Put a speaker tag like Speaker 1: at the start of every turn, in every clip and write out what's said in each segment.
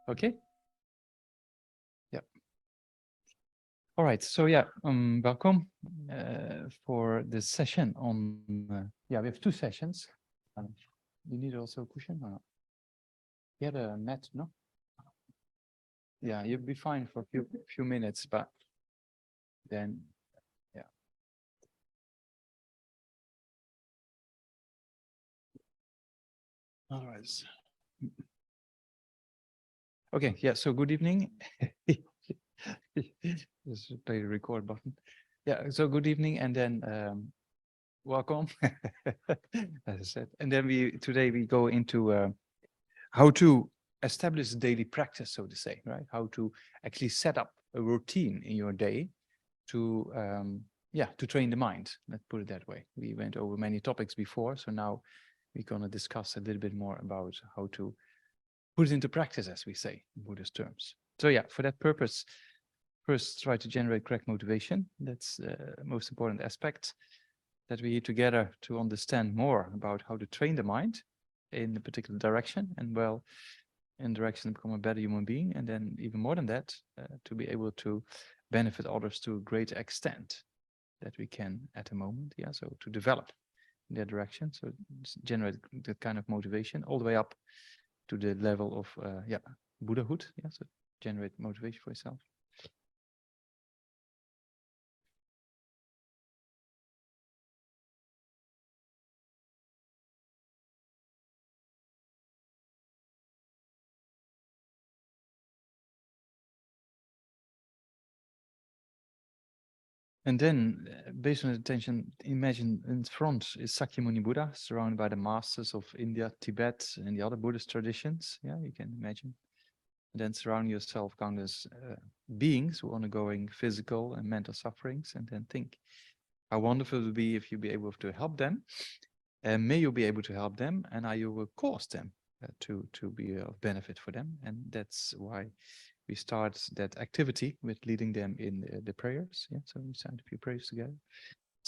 Speaker 1: Okay. Yeah. All right. So yeah, welcome for this session on. Yeah, we have two sessions. You need also a cushion. Or not? You had a mat, no? Yeah, you'll be fine for a few minutes, but then, yeah. All right. Okay. Yeah. So good evening. Just play the record button. Yeah. So good evening, and then welcome, as I said. And then today we go into how to establish daily practice, so to say, right? How to actually set up a routine in your day to to train the mind. Let's put it that way. We went over many topics before, so now we're going to discuss a little bit more about how to put it into practice, as we say in Buddhist terms. So yeah, for that purpose, first try to generate correct motivation. That's the most important aspect, that we need together to understand more about how to train the mind in a particular direction, and well, in direction to become a better human being, and then even more than that, to be able to benefit others to a greater extent that we can at the moment. Yeah, so to develop in that direction, so generate that kind of motivation all the way up to the level of Buddhahood. Yeah, so generate motivation for yourself. And then, based on the attention, imagine in front is Sakyamuni Buddha, surrounded by the masters of India, Tibet, and the other Buddhist traditions. Yeah, you can imagine. And then surround yourself countless beings who are undergoing physical and mental sufferings, and then think how wonderful it would be if you be able to help them. And may you be able to help them, and how you will cause them to be of benefit for them. And that's why we start that activity with leading them in the prayers. Yeah, so we chant a few prayers together.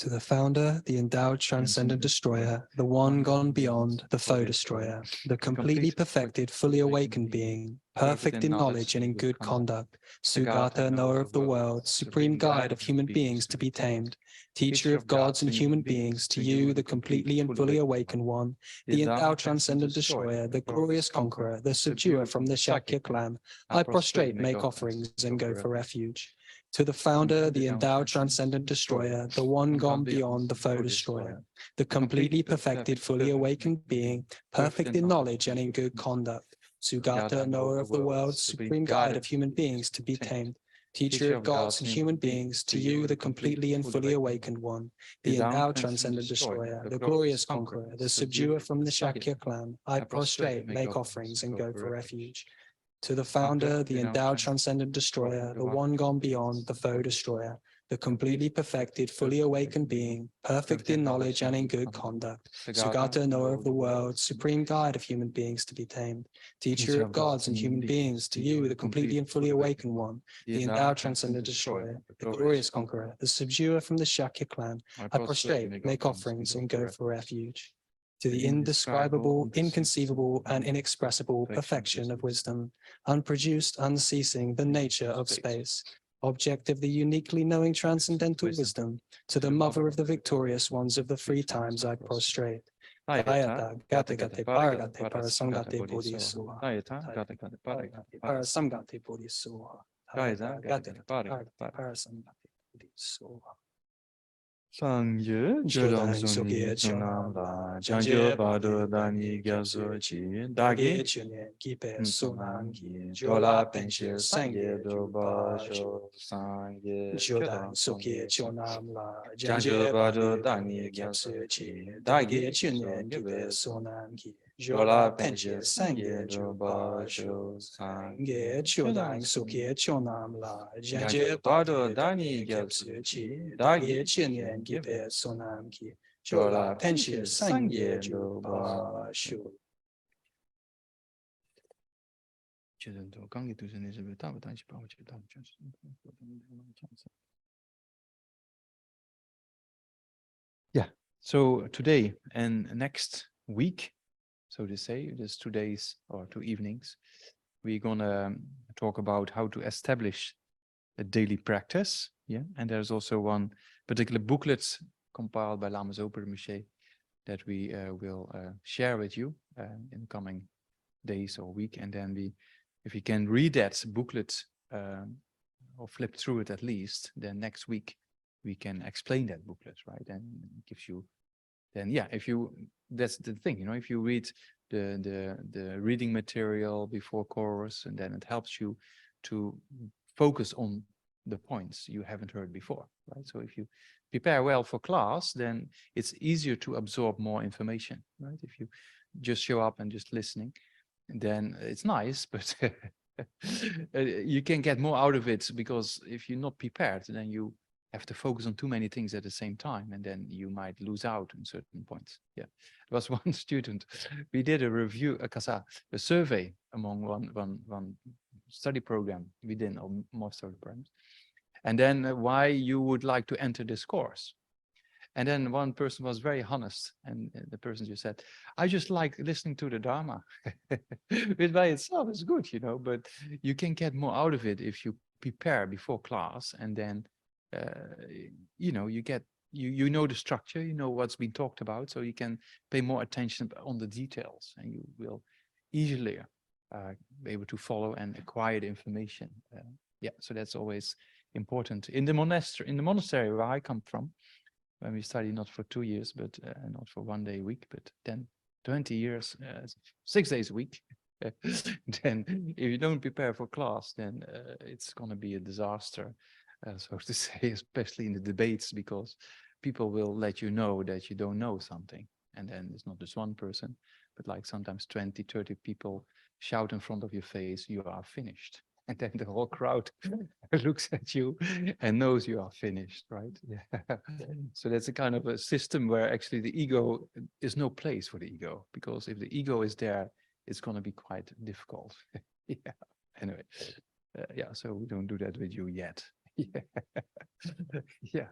Speaker 2: To the founder, the endowed transcendent destroyer, the one gone beyond, the foe destroyer, the completely perfected, fully awakened being, perfect in knowledge and in good conduct, Sugata, knower of the world, supreme guide of human beings to be tamed, teacher of gods and human beings, to you, the completely and fully awakened one, the endowed transcendent destroyer, the glorious conqueror, the subduer from the Shakya clan, I prostrate, make offerings, and go for refuge. To the founder, the endowed transcendent destroyer, the one gone beyond, the foe destroyer, the completely perfected, fully awakened being, perfect in knowledge and in good conduct, Sugata, knower of the world, supreme guide of human beings to be tamed, teacher of gods and human beings, to you, the completely and fully awakened one, the endowed transcendent destroyer, the glorious conqueror, the subduer from the Shakya clan, I prostrate, make offerings, and go for refuge. To the founder, the endowed transcendent destroyer, the one gone beyond, the foe destroyer, the completely perfected, fully awakened being, perfect in knowledge and in good conduct, Sugata, knower of the world, supreme guide of human beings to be tamed, teacher of gods and human beings, to you, the completely and fully awakened one, the endowed transcendent destroyer, the glorious conqueror, the subduer from the Shakya clan, I prostrate, make offerings, and go for refuge. To the indescribable, inconceivable, and inexpressible perfection of wisdom, unproduced, unceasing, the nature of space, object of the uniquely knowing transcendental wisdom, to the mother of the victorious ones of the free times I prostrate. Ayata, gate gate paragate parasangate bodhisattva. Ayata, gate gate paragate parasamgate bodhisattva. Ayata, gate gate paragate parasamgate bodhisattva.
Speaker 1: Sangye Jodang Suni Chunam La Jangye Bado Dani Gyazo Chi Dagi
Speaker 2: Kipe Sunam Ki
Speaker 1: Jola Penche Sangye Doba Jo Sangye
Speaker 2: Jodang Suki Chonam La
Speaker 1: Jangye Bado Dani Gyazo Chi Dagi
Speaker 2: Kipe Sunam Ki
Speaker 1: Jola Penche Sangye Doba Jo
Speaker 2: Sangye Jodang Suki Chonam La
Speaker 1: Jangye Bado Dani Gyazo Chi Dagi
Speaker 2: Kipe Sunam Ki Jola Penche Sangye Doba Shu.
Speaker 1: Yeah, so today and next week, so to say, there's 2 days or 2 evenings, we're gonna talk about how to establish a daily practice. Yeah, and there's also one particular booklet compiled by Lama Zopa Rinpoche that we will share with you in the coming days or week. And then if you can read that booklet or flip through it at least, then next week we can explain that booklet, right? And it gives you, then yeah, that's the thing, if you read the reading material before course, and then it helps you to focus on the points you haven't heard before, right? So if you prepare well for class, then it's easier to absorb more information, right? If you just show up and just listening, then it's nice, but you can get more out of it, because if you're not prepared, then you have to focus on too many things at the same time, and then you might lose out on certain points. Yeah, there was one student, we did a review, a survey among one study program within, or more study programs, and then why you would like to enter this course. And then one person was very honest, and the person just said, I just like listening to the Dharma, which by itself is good, but you can get more out of it if you prepare before class, and then, you know the structure, you know what's been talked about, so you can pay more attention on the details, and you will easily be able to follow and acquire the information. Yeah, so that's always important. In the monastery where I come from, when we study not for 2 years, but not for 1 day a week, but then 20 years, 6 days a week, then if you don't prepare for class, then it's going to be a disaster, so to say, especially in the debates, because people will let you know that you don't know something. And then it's not just one person, but like sometimes 20, 30 people shout in front of your face, you are finished. And then the whole crowd looks at you and knows you are finished, right? Yeah. So that's a kind of a system where actually the ego is no place for the ego, because if the ego is there, it's going to be quite difficult. Yeah. Anyway, yeah. So we don't do that with you yet. Yeah. Yeah.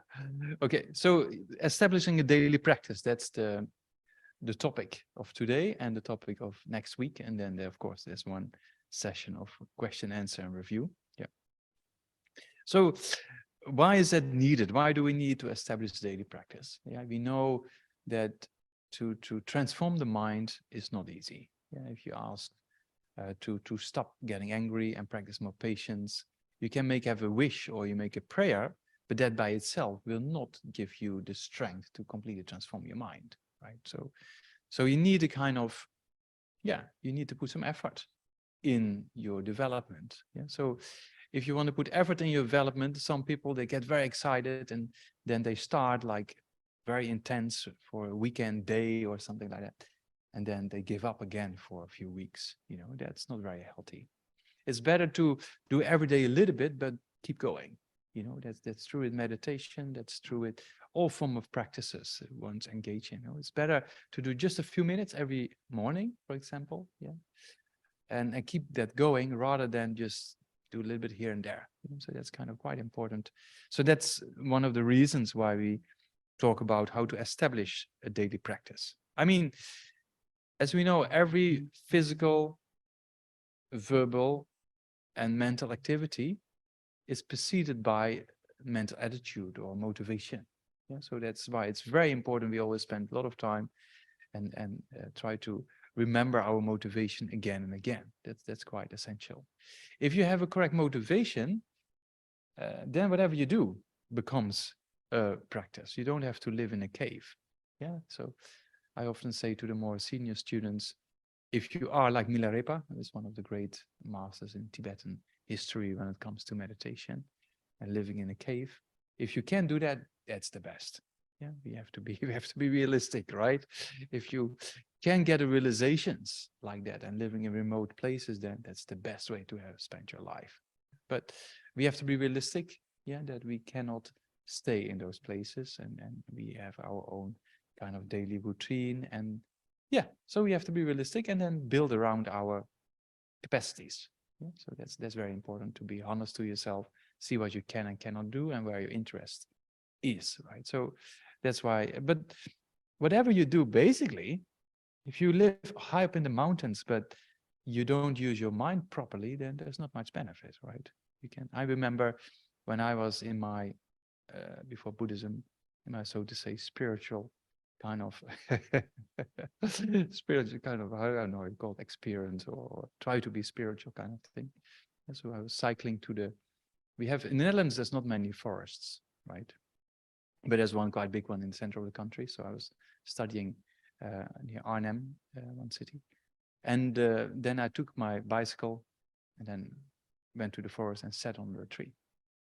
Speaker 1: Okay. So establishing a daily practice, that's the topic of today and the topic of next week. And then of course, there's one session of question, answer, and review. Yeah. So why is that needed? Why do we need to establish daily practice? Yeah, we know that to transform the mind is not easy. Yeah, if you ask to stop getting angry and practice more patience, you can have a wish or you make a prayer, but that by itself will not give you the strength to completely transform your mind, right? So you need a kind of, yeah, you need to put some effort in your development. Yeah. So if you want to put effort in your development, some people, they get very excited and then they start like very intense for a weekend day or something like that. And then they give up again for a few weeks. That's not very healthy. It's better to do every day a little bit, but keep going. That's true with meditation. That's true with all form of practices one's engaged in. It's better to do just a few minutes every morning, for example. Yeah. And keep that going rather than just do a little bit here and there. So that's kind of quite important. So that's one of the reasons why we talk about how to establish a daily practice. I mean, as we know, every physical, verbal, and mental activity is preceded by mental attitude or motivation. Yeah, so that's why it's very important. We always spend a lot of time and try to remember our motivation again and again. That's quite essential. If you have a correct motivation, then whatever you do becomes a practice. You don't have to live in a cave. Yeah. So I often say to the more senior students, if you are like Milarepa, who is one of the great masters in Tibetan history when it comes to meditation and living in a cave, if you can do that, that's the best. Yeah, we have to be realistic, right? If you can get a realizations like that and living in remote places, then that's the best way to have spent your life. But we have to be realistic, yeah, that we cannot stay in those places, and we have our own kind of daily routine. And yeah, so we have to be realistic and then build around our capacities. Yeah? So that's very important, to be honest to yourself, see what you can and cannot do and where your interest is, right? So that's why, but whatever you do, basically, if you live high up in the mountains, but you don't use your mind properly, then there's not much benefit, right? I remember when I was in my, before Buddhism, in my, so to say, spiritual kind of, spiritual kind of, I don't know, it's called experience or try to be spiritual kind of thing. And so I was cycling we have, in the Netherlands, there's not many forests, right? But there's one quite big one in the center of the country. So I was studying near Arnhem, one city. And then I took my bicycle and then went to the forest and sat under a tree,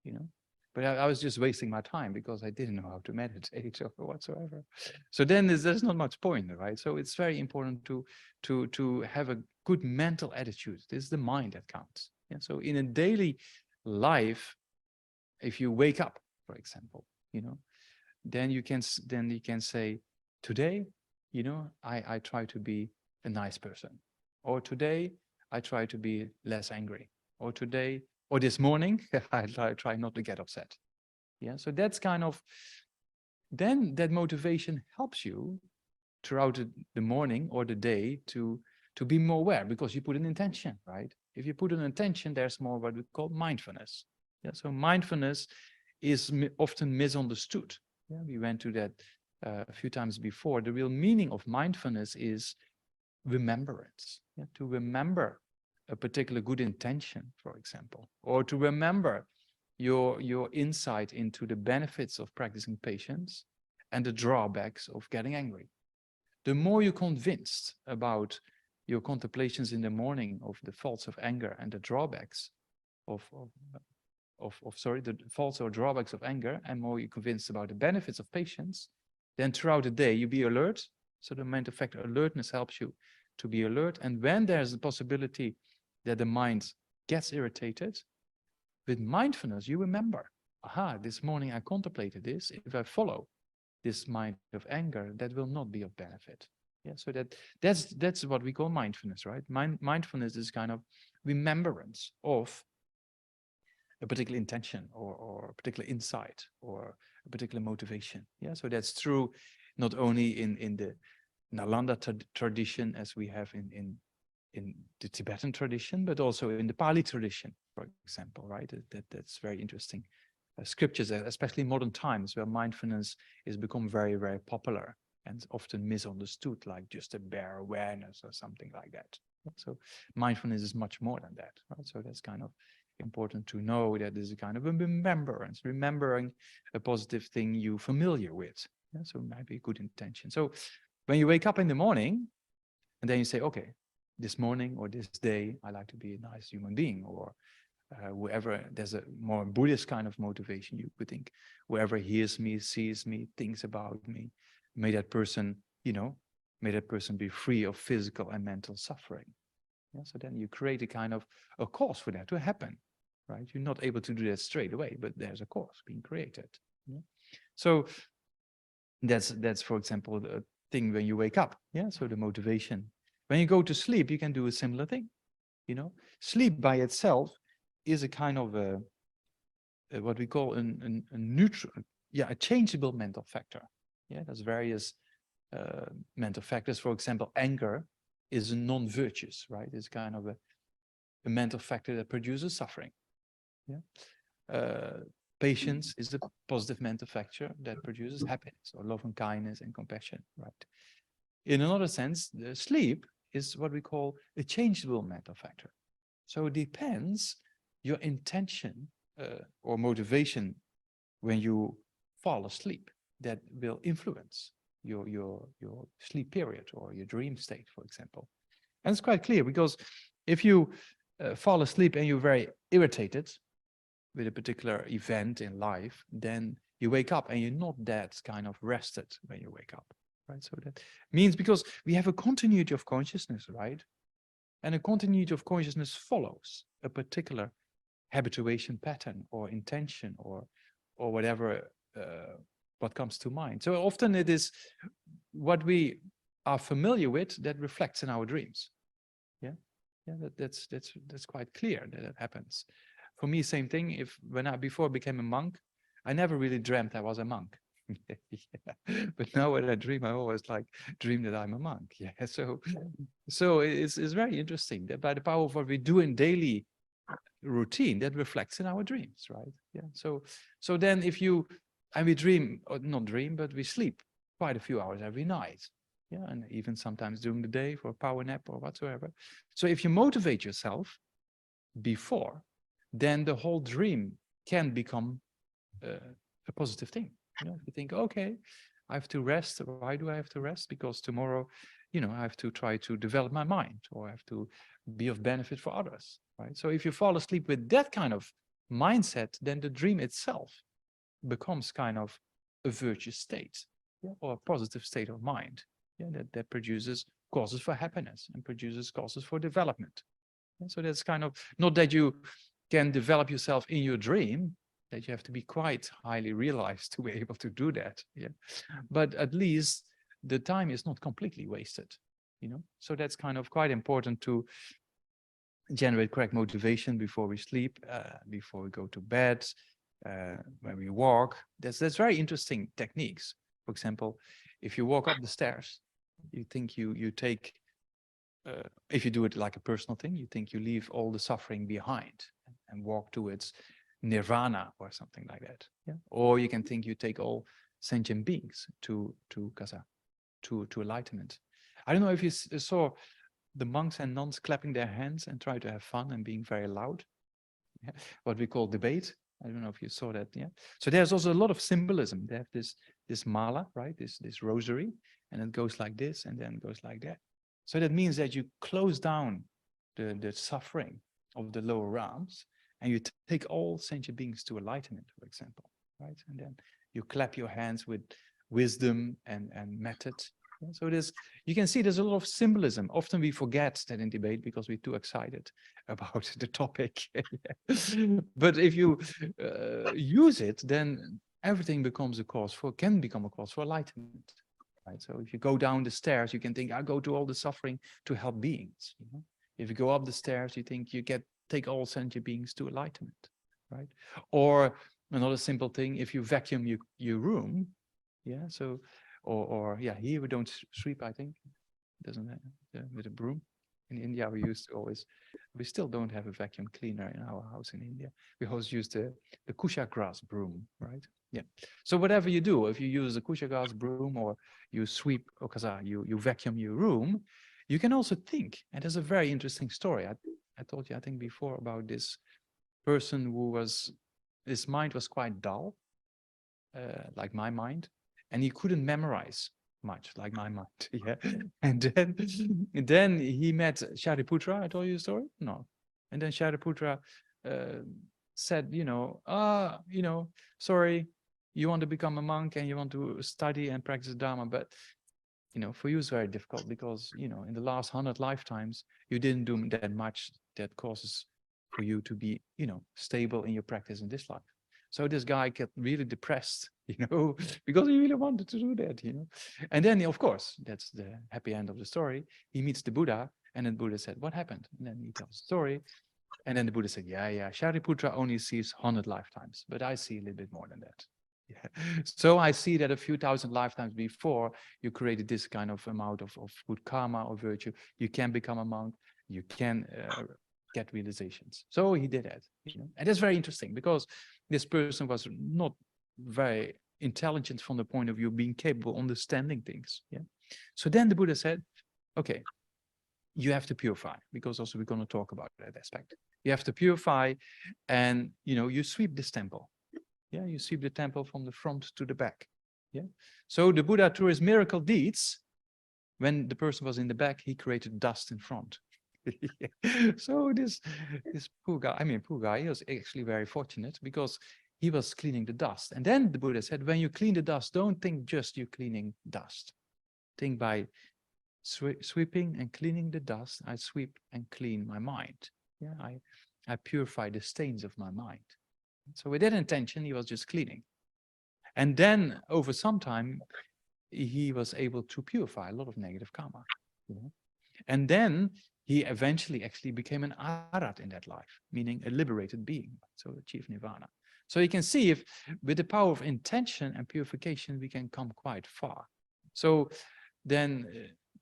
Speaker 1: you know. But I was just wasting my time because I didn't know how to meditate or whatsoever. So then there's not much point, right? So it's very important to have a good mental attitude. This is the mind that counts. Yeah. So in a daily life, if you wake up, for example, you know, then you can say, today, you know, I try to be a nice person, or today I try to be less angry, or today, or this morning, I try not to get upset. Yeah, so that's kind of, then that motivation helps you throughout the morning or the day to be more aware, because you put an intention, right? If you put an intention, there's more what we call mindfulness. Yeah, so mindfulness is often misunderstood. Yeah, we went to that a few times before. The real meaning of mindfulness is remembrance. Yeah, to remember a particular good intention, for example, or to remember your insight into the benefits of practicing patience and the drawbacks of getting angry. The more you're convinced about your contemplations in the morning of the faults of anger and the drawbacks of the faults or drawbacks of anger, and more you're convinced about the benefits of patience, then throughout the day you be alert. So the mental factor alertness helps you to be alert. And when there's a possibility that the mind gets irritated, with mindfulness you remember, aha, this morning I contemplated this. If I follow this mind of anger, that will not be of benefit. Yeah, so that's what we call mindfulness, right? Mindfulness is kind of remembrance of a particular intention or a particular insight or a particular motivation. Yeah, so that's true not only in the Nalanda tradition as we have in the Tibetan tradition, but also in the Pali tradition, for example, right? That's very interesting. Scriptures, especially in modern times, where mindfulness is become very, very popular and often misunderstood, like just a bare awareness or something like that. So mindfulness is much more than that, right? So that's kind of important to know that there's a kind of a remembrance, remembering a positive thing you're familiar with. Yeah? So it might be a good intention. So when you wake up in the morning and then you say, okay, this morning or this day, I like to be a nice human being, or whoever, there's a more Buddhist kind of motivation, you could think, whoever hears me, sees me, thinks about me, may that person, you know, may that person be free of physical and mental suffering. Yeah, so then you create a kind of a cause for that to happen, right? You're not able to do that straight away, but there's a cause being created. Yeah? So that's, for example, the thing when you wake up. Yeah, so the motivation. When you go to sleep, you can do a similar thing. You know, sleep by itself is a kind of what we call a neutral, a changeable mental factor. Yeah, there's various mental factors. For example, anger is non-virtuous, right? It's kind of a mental factor that produces suffering. Yeah. Patience is a positive mental factor that produces happiness or love and kindness and compassion, right? In another sense, the sleep is what we call a changeable mental factor. So it depends your intention or motivation when you fall asleep that will influence your sleep period or your dream state, for example. And it's quite clear, because if you fall asleep and you're very irritated with a particular event in life, then you wake up and you're not that kind of rested when you wake up, right? So that means, because we have a continuity of consciousness, right? And a continuity of consciousness follows a particular habituation pattern or intention or whatever what comes to mind. So often it is what we are familiar with that reflects in our dreams. Yeah, that's quite clear that it happens. For me, same thing. When I before I became a monk, I never really dreamt I was a monk. Yeah. But now when I dream, I always like dream that I'm a monk. Yeah. So it's very interesting that by the power of what we do in daily routine, that reflects in our dreams, right? Yeah. So then if you, and we dream, or not dream, but we sleep quite a few hours every night. Yeah. And even sometimes during the day for a power nap or whatsoever. So if you motivate yourself before, then the whole dream can become a positive thing. You know, you think, okay, I have to rest. Why do I have to rest? Because tomorrow, you know, I have to try to develop my mind, or I have to be of benefit for others, right? So if you fall asleep with that kind of mindset, then the dream itself becomes kind of a virtuous state, yeah, or a positive state of mind, yeah, that produces causes for happiness and produces causes for development. And so that's kind of, not that you can develop yourself in your dream, that you have to be quite highly realized to be able to do that. Yeah. But at least the time is not completely wasted, you know? So that's kind of quite important to generate correct motivation before we sleep, before we go to bed, when we walk. That's very interesting techniques. For example, if you walk up the stairs, you think you take, if you do it like a personal thing, you think you leave all the suffering behind and walk towards nirvana or something like that. Yeah. Or you can think you take all sentient beings to kasa, to enlightenment. I don't know if you saw the monks and nuns clapping their hands and try to have fun and being very loud. Yeah. What we call debate. I don't know if you saw that. Yeah. So there's also a lot of symbolism. They have this mala, right? This rosary, and it goes like this and then goes like that. So that means that you close down the suffering of the lower realms, and you take all sentient beings to enlightenment, for example, right? And then you clap your hands with wisdom and method. Yeah, so you can see there's a lot of symbolism. Often we forget that in debate because we're too excited about the topic. But if you use it, then everything becomes can become a cause for enlightenment. Right. So if you go down the stairs, you can think, I go to all the suffering to help beings. You know? If you go up the stairs, you think you take all sentient beings to enlightenment, right? Or another simple thing, if you vacuum your room, yeah. So, or yeah, here we don't sweep. I think doesn't with a broom. In India, we still don't have a vacuum cleaner in our house in India. We always use the kusha grass broom, right? Yeah. So whatever you do, if you use the kusha grass broom or you sweep okaza, you vacuum your room, you can also think. And there's a very interesting story. I told you, I think before, about this person his mind was quite dull, like my mind, and he couldn't memorize much, like my mind. Yeah. And then he met Shariputra. I told you the story? No. And then Shariputra said, sorry, you want to become a monk and you want to study and practice Dharma, but for you it's very difficult because, in the last 100 lifetimes, you didn't do that much that causes for you to be, stable in your practice in this life. So this guy got really depressed, because he really wanted to do that, And then, of course, that's the happy end of the story. He meets the Buddha, and then Buddha said, what happened? And then he tells the story. And then the Buddha said, yeah, Shariputra only sees 100 lifetimes, but I see a little bit more than that. Yeah. So I see that a few thousand lifetimes before you created this kind of amount of good karma or virtue, you can become a monk, you can get realizations. So he did that, and that's very interesting because this person was not very intelligent from the point of view of being capable of understanding things. Yeah. So then the Buddha said, okay, you have to purify, because also we're going to talk about that aspect. You have to purify, and you sweep this temple. Yeah, you sweep the temple from the front to the back. Yeah. So the Buddha, through his miracle deeds, when the person was in the back, he created dust in front. So this poor guy, he was actually very fortunate because he was cleaning the dust. And then the Buddha said, when you clean the dust, don't think just you're cleaning dust. Think by sweeping and cleaning the dust, I sweep and clean my mind. Yeah, I purify the stains of my mind. So with that intention, he was just cleaning. And then over some time, he was able to purify a lot of negative karma. And then he eventually actually became an arat in that life, meaning a liberated being, so achieved nirvana. So you can see if with the power of intention and purification, we can come quite far. So then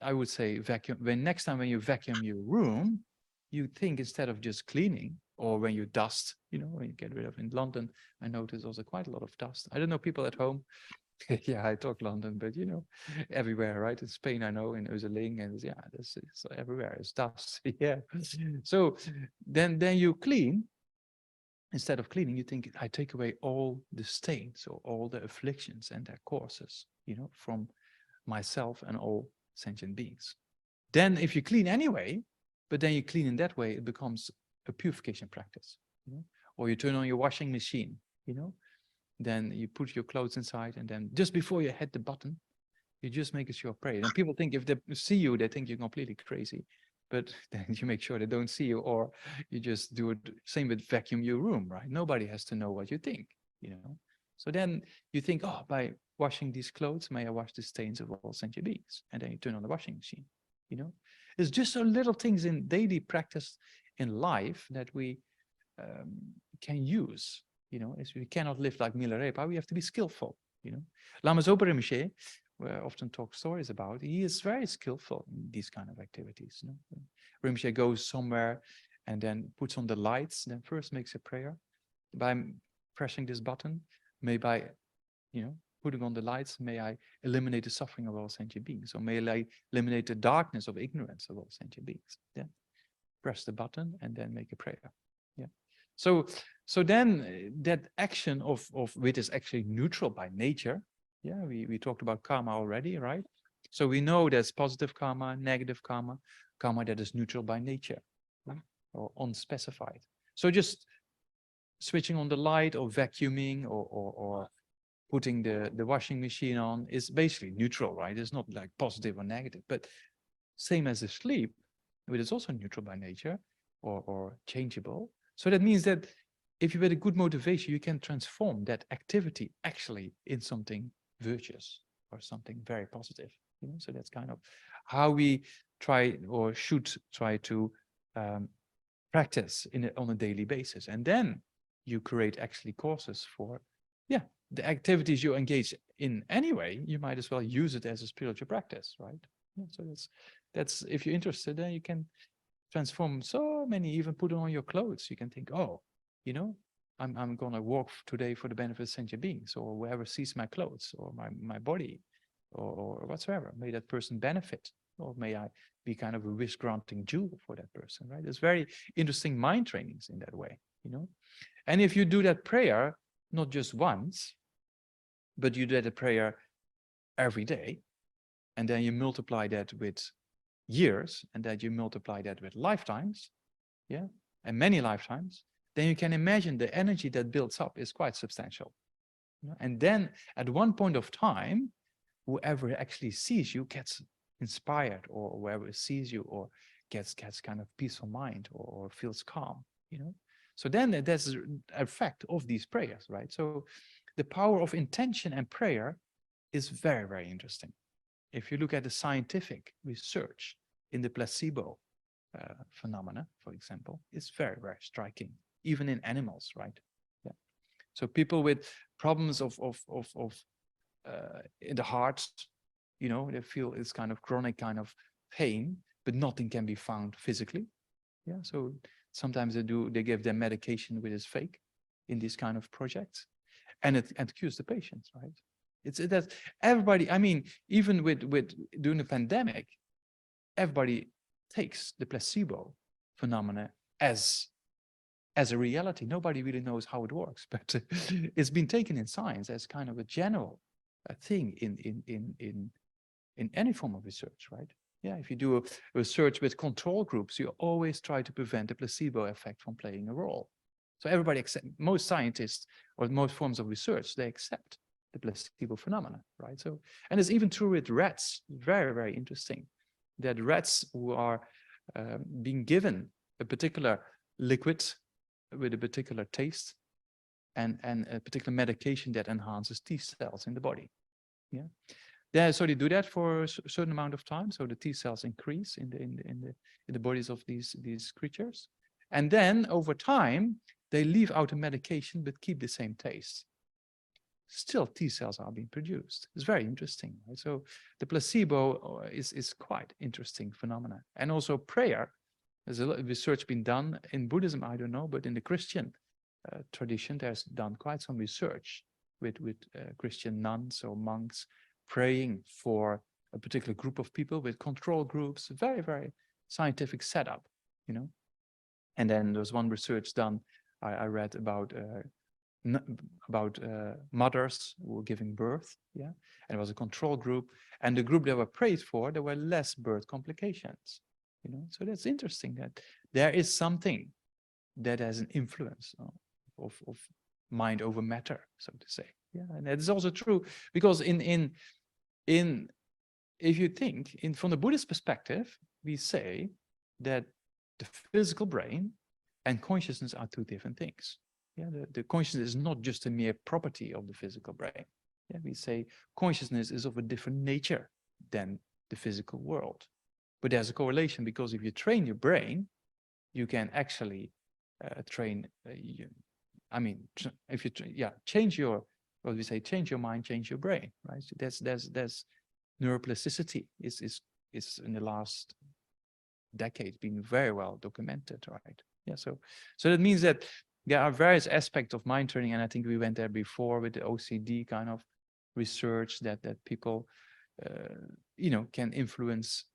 Speaker 1: I would say vacuum, when next time when you vacuum your room, you think instead of just cleaning, or when you dust, when you get rid of, in London, I notice also quite a lot of dust. I don't know people at home. Yeah, I talk London, but everywhere, right? In Spain, I know, in Uzerling, and yeah, it's everywhere. It's dust. Yeah. So then you clean. Instead of cleaning, you think, I take away all the stains or all the afflictions and their causes, from myself and all sentient beings. Then if you clean anyway, but then you clean in that way, it becomes a purification practice. Or you turn on your washing machine, then you put your clothes inside, and then just before you hit the button, you just make a short prayer. And people think if they see you, they think you're completely crazy. But then you make sure they don't see you, or you just do it. Same with vacuum your room, right? Nobody has to know what you think, So then you think, oh, by washing these clothes, may I wash the stains of all sentient beings? And then you turn on the washing machine, It's just so little things in daily practice in life that we can use, as we cannot live like Milarepa, we have to be skillful, Lama Zopa Rinpoche, where I often talk stories about, he is very skillful in these kind of activities. Rinpoche goes somewhere and then puts on the lights, then first makes a prayer by pressing this button, may by, putting on the lights, may I eliminate the suffering of all sentient beings, or may I eliminate the darkness of ignorance of all sentient beings. Then press the button and then make a prayer. Yeah. So then that action of which is actually neutral by nature. Yeah, we talked about karma already, right? So we know there's positive karma, negative karma, karma that is neutral by nature, right? Or unspecified. So just switching on the light or vacuuming or putting the washing machine on is basically neutral, right? It's not like positive or negative, but same as the sleep, which is also neutral by nature or changeable. So that means that if you had a good motivation, you can transform that activity actually in something virtuous or something very positive. So that's kind of how we try or should try to practice on a daily basis. And then you create actually courses for, the activities you engage in anyway. You might as well use it as a spiritual practice, right? So that's if you're interested, then you can transform so many, even put on your clothes. You can think, oh, I'm gonna walk today for the benefit of sentient beings, or whoever sees my clothes or my body or whatsoever. May that person benefit, or may I be kind of a wish granting jewel for that person, right? There's very interesting mind trainings in that way, And if you do that prayer, not just once, but you do that prayer every day, and then you multiply that with years, and that you multiply that with lifetimes, and many lifetimes, then you can imagine the energy that builds up is quite substantial. And then at one point of time, whoever actually sees you gets inspired, or whoever sees you or gets kind of peaceful mind or feels calm, So then there's an effect of these prayers, right? So the power of intention and prayer is very, very interesting. If you look at the scientific research in the placebo phenomena, for example, it's very, very striking, even in animals, right? Yeah. So people with problems of in the heart, they feel it's kind of chronic kind of pain, but nothing can be found physically. Yeah. So sometimes they give them medication which is fake in these kind of projects, and it cures the patients, right? It's that everybody, I mean, even with during the pandemic, everybody takes the placebo phenomena as a reality. Nobody really knows how it works, but it's been taken in science as kind of a general thing in any form of research, right? Yeah, if you do a research with control groups, you always try to prevent the placebo effect from playing a role. So everybody, most scientists or most forms of research, they accept the placebo phenomena, right? So, and it's even true with rats. Very, very interesting that rats who are being given a particular liquid with a particular taste and a particular medication that enhances T cells in the body. Yeah. So they do that for a certain amount of time. So the T cells increase in the bodies of these creatures. And then over time, they leave out the medication but keep the same taste. Still T cells are being produced. It's very interesting. Right? So the placebo is quite interesting phenomena. And also prayer. There's a lot of research been done in Buddhism, I don't know, but in the Christian tradition, there's done quite some research with Christian nuns or monks praying for a particular group of people with control groups, very, very scientific setup, you know. And then there was one research done, I read about mothers who were giving birth, yeah, and it was a control group, and the group that were prayed for, there were less birth complications, you know. So that's interesting that there is something that has an influence of mind over matter, so to say. Yeah, and that is also true because if you think from the Buddhist perspective, we say that the physical brain and consciousness are two different things. Yeah, the consciousness is not just a mere property of the physical brain. Yeah, we say consciousness is of a different nature than the physical world. But there's a correlation because if you train your brain, you can actually train. If you change your, what we say, change your mind, change your brain, right? So there's neuroplasticity is in the last decade been very well documented, right? Yeah, so that means that there are various aspects of mind training, and I think we went there before with the OCD kind of research that people can influence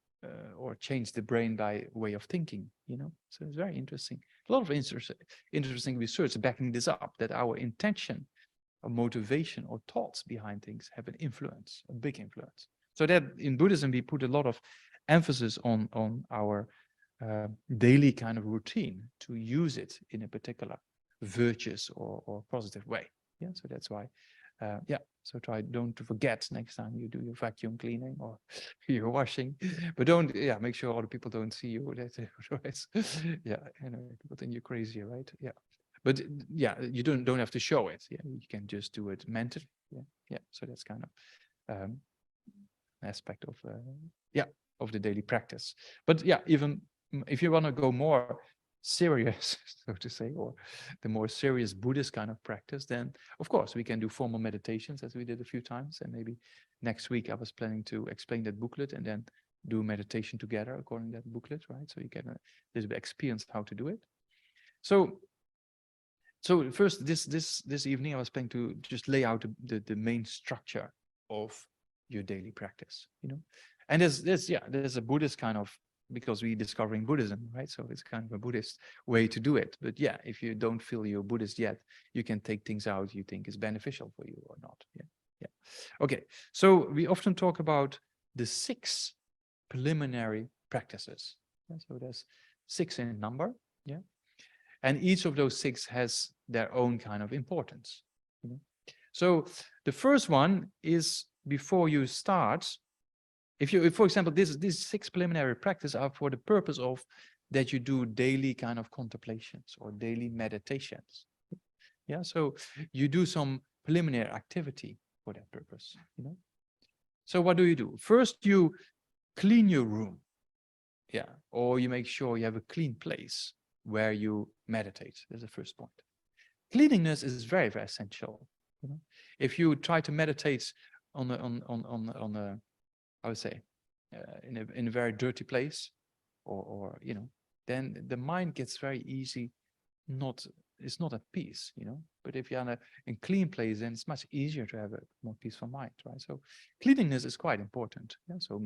Speaker 1: or change the brain by way of thinking, you know. So it's very interesting. A lot of interesting research backing this up, that our intention or motivation or thoughts behind things have an influence, a big influence. So that in Buddhism, we put a lot of emphasis on our daily kind of routine to use it in a particular virtuous or positive way. Yeah, so that's why, so don't forget next time you do your vacuum cleaning or your washing, but don't, make sure other people don't see you. Otherwise, people think you're crazy, right? Yeah. But you don't have to show it. Yeah, you can just do it mentally. Yeah. So that's kind of aspect of of the daily practice. But even if you want to go more serious, so to say, or the more serious Buddhist kind of practice, then of course we can do formal meditations as we did a few times. And maybe next week I was planning to explain that booklet and then do meditation together according to that booklet, right? So you can a little bit experience how to do it. So first this evening I was planning to just lay out the main structure of your daily practice, you know. And there's a Buddhist kind of, because we're discovering Buddhism, right? So it's kind of a Buddhist way to do it. But if you don't feel you're Buddhist yet, you can take things out you think is beneficial for you or not. Yeah. Okay. So we often talk about the 6 preliminary practices. Yeah? So there's 6 in number. Yeah. And each of those 6 has their own kind of importance. You know? So the first one is before you start. If for example, these 6 preliminary practices are for the purpose of that you do daily kind of contemplations or daily meditations. Yeah, so you do some preliminary activity for that purpose, you know. So what do? First, you clean your room. Yeah, or you make sure you have a clean place where you meditate. That's the first point. Cleanliness is very, very essential. You know, if you try to meditate on a I would say, in a very dirty place, or you know, then the mind gets very easy, it's not at peace, you know. But if you're in a clean place, then it's much easier to have a more peaceful mind, right? So cleanliness is quite important. Yeah. So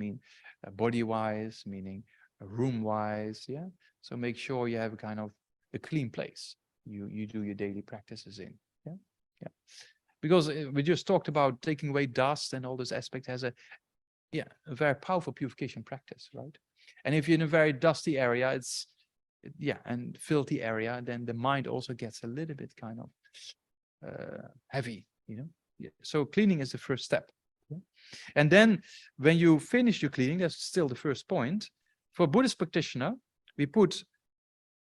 Speaker 1: body-wise, meaning room-wise. Yeah. So make sure you have a kind of a clean place you do your daily practices in. Yeah. Yeah. Because we just talked about taking away dust and all this aspect has a very powerful purification practice, right? And if you're in a very dusty area, and filthy area, then the mind also gets a little bit kind of heavy, you know. Yeah. So cleaning is the first step. Yeah? And then when you finish your cleaning, that's still the first point. For a Buddhist practitioner, we put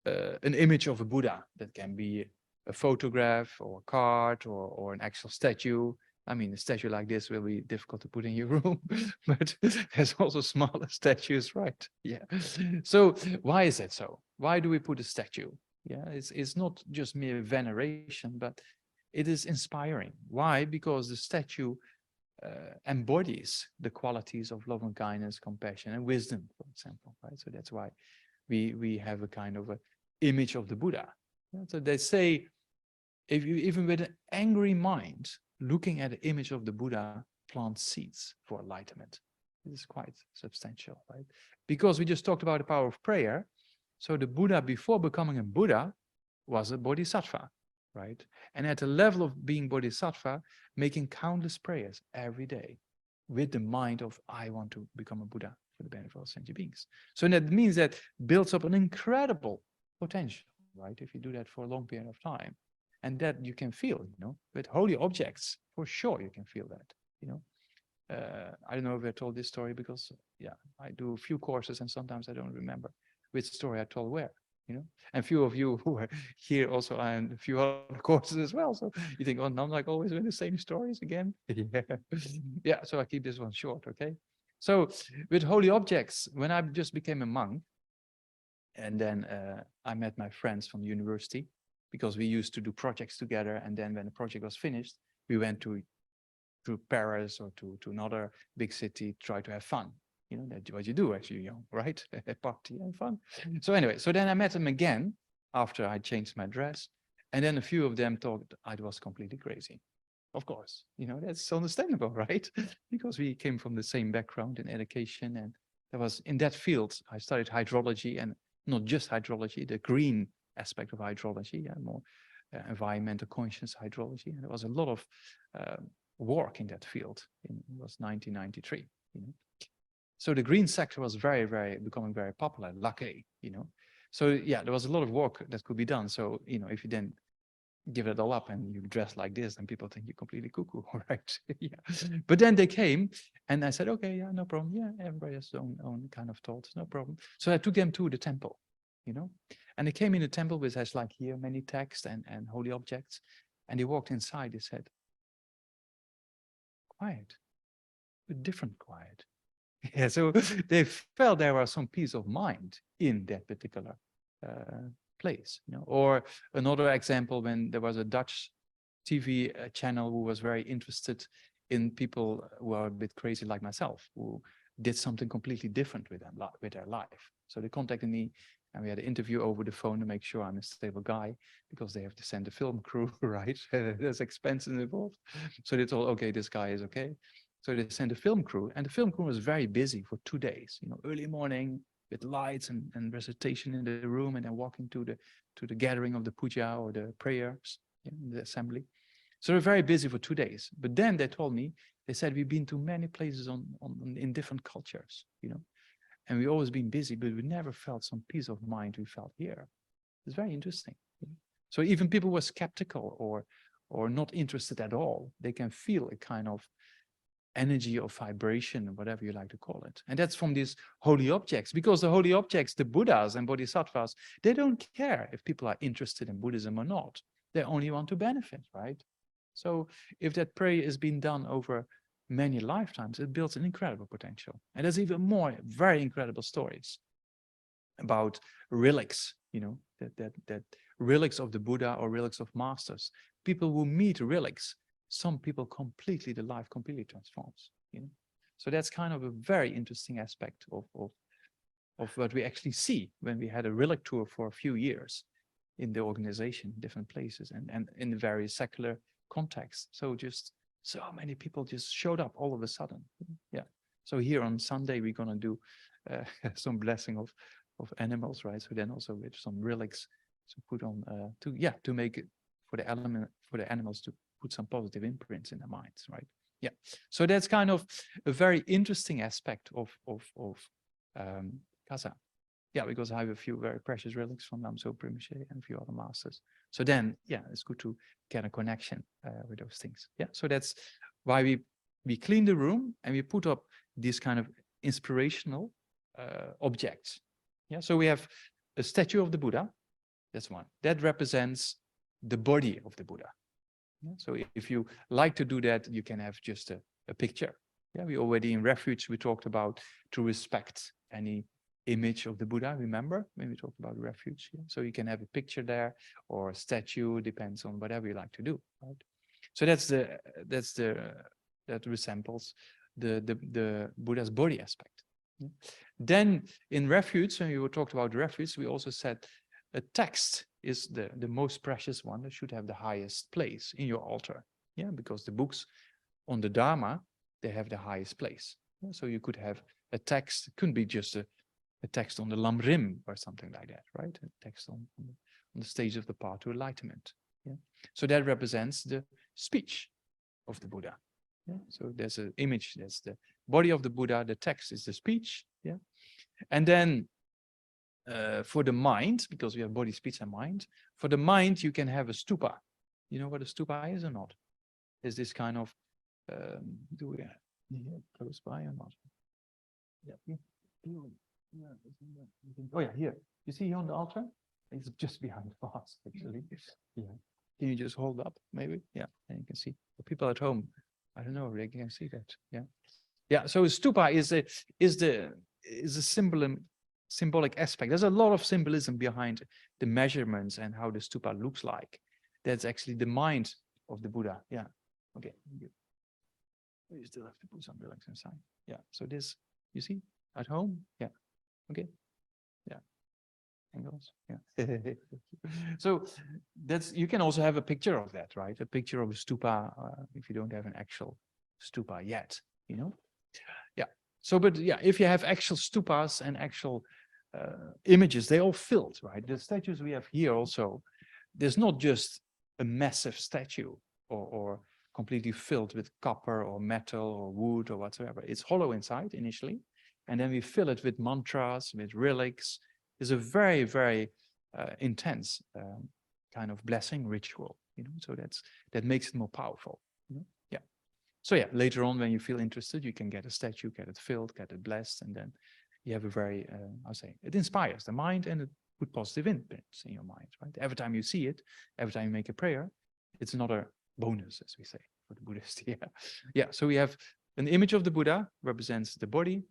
Speaker 1: an image of a Buddha. That can be a photograph or a card or an actual statue. I mean, a statue like this will be difficult to put in your room, but there's also smaller statues, right? Yeah. So why is that so? Why do we put a statue? Yeah, it's not just mere veneration, but it is inspiring. Why? Because the statue embodies the qualities of love and kindness, compassion, and wisdom, for example, right? So that's why we have a kind of a image of the Buddha. Yeah, so they say, if you even with an angry mind, looking at the image of the Buddha, plant seeds for enlightenment. It is quite substantial, right? Because we just talked about the power of prayer. So the Buddha, before becoming a Buddha, was a bodhisattva, right? And at the level of being bodhisattva, making countless prayers every day with the mind of, I want to become a Buddha for the benefit of all sentient beings. So that means that builds up an incredible potential, right? If you do that for a long period of time. And that you can feel, with holy objects, for sure you can feel that, I don't know if I told this story because, yeah, I do a few courses and sometimes I don't remember which story I told where, and few of you who are here also are in a few other courses as well. So you think, oh, Namdak always with the same stories again. Yeah. Yeah. So I keep this one short. Okay. So with holy objects, when I just became a monk, and then I met my friends from university because we used to do projects together. And then when the project was finished, we went to Paris or to another big city, try to have fun. That's what you do as you're young, right? Party and fun. So anyway, so then I met them again after I changed my dress. And then a few of them thought I was completely crazy. Of course, that's understandable, right? Because we came from the same background in education. And there was in that field, I studied hydrology, and not just hydrology, the green aspect of hydrology, and more environmental conscious hydrology. And there was a lot of work in that field. It was 1993. So the green sector was becoming very popular, luckily. So yeah, there was a lot of work that could be done. So if you then give it all up and you dress like this, and people think you're completely cuckoo, right? Yeah. But then they came, and I said, okay, yeah, no problem. Yeah, everybody has their own kind of thoughts, no problem. So I took them to the temple, and they came in the temple, which has like here many texts and holy objects, and they walked inside. They said, quiet, but different quiet. Yeah, so they felt there was some peace of mind in that particular place. Or another example, when there was a Dutch TV channel who was very interested in people who are a bit crazy like myself, who did something completely different with their life. So they contacted me, and we had an interview over the phone to make sure I'm a stable guy, because they have to send a film crew, right? There's expenses involved. So they told, okay, this guy is okay. So they sent a film crew, and the film crew was very busy for 2 days, early morning with lights and recitation in the room, and then walking to the gathering of the puja or the prayers in the assembly. So they're very busy for 2 days. But then they told me, they said, we've been to many places in different cultures, and we've always been busy, but we never felt some peace of mind we felt here. It's very interesting. So even people who are skeptical or not interested at all, they can feel a kind of energy or vibration, or whatever you like to call it. And that's from these holy objects, because the holy objects, the Buddhas and Bodhisattvas, they don't care if people are interested in Buddhism or not. They only want to benefit, right? So if that prayer is being done over many lifetimes, it builds an incredible potential. And there's even more very incredible stories about relics, that relics of the Buddha or relics of masters. People who meet relics, some people the life completely transforms. So that's kind of a very interesting aspect of what we actually see when we had a relic tour for a few years in the organization, different places, and in the various secular contexts. So just so many people just showed up all of a sudden. Yeah. So here on Sunday we're gonna do some blessing of animals, right? So then also with some relics to put on to make it for the animals to put some positive imprints in their minds, right? Yeah. So that's kind of a very interesting aspect of Casa. Yeah, because I have a few very precious relics from Namso Rinpoche and a few other masters. So then, yeah, it's good to get a connection with those things. Yeah, so that's why we clean the room and we put up these kind of inspirational objects. Yeah, so we have a statue of the Buddha. That's one. That represents the body of the Buddha. Yeah, so if you like to do that, you can have just a picture. Yeah, we already in Refuge, we talked about to respect any image of the Buddha, remember when we talked about refuge? Yeah? So you can have a picture there or a statue, depends on whatever you like to do, right? So that resembles the Buddha's body aspect. Yeah? Then in refuge, when we talked about refuge, we also said a text is the most precious one that should have the highest place in your altar. Yeah, because the books on the Dharma, they have the highest place. Yeah? So you could have a text, it couldn't be just a text on the Lamrim or something like that, right? A text on the stage of the path to enlightenment. Yeah. So that represents the speech of the Buddha. Yeah. So there's an image, that's the body of the Buddha, the text is the speech. Yeah. And then for the mind, because we have body, speech, and mind, for the mind, you can have a stupa. You know what a stupa is or not? Is this kind of, do we have here close by or not? Yeah. Oh yeah, here. You see here on the altar? It's just behind the vase, actually. Yeah. Can you just hold up, maybe? Yeah, and you can see. For people at home, I don't know, they can see that. Yeah. Yeah. So stupa is a symbolic aspect. There's a lot of symbolism behind the measurements and how the stupa looks like. That's actually the mind of the Buddha. Yeah. Okay. You still have to put some relax inside. Yeah. So this, you see, at home. Yeah. Okay. Yeah. Angles. Yeah. So that's, you can also have a picture of that, right? A picture of a stupa, if you don't have an actual stupa yet, you know? Yeah. So, but yeah, if you have actual stupas and actual images, they all filled, right? The statues we have here also, there's not just a massive statue or completely filled with copper or metal or wood or whatsoever. It's hollow inside initially, and then we fill it with mantras, with relics. It's a very, very intense kind of blessing ritual, you know. So that makes it more powerful. You know? Yeah. So yeah, later on when you feel interested, you can get a statue, get it filled, get it blessed, and then you have a very, I'll say, it inspires the mind and it puts positive imprints in your mind, right? Every time you see it, every time you make a prayer, it's another bonus, as we say, for the Buddhist. Yeah. Yeah. So we have an image of the Buddha represents the body,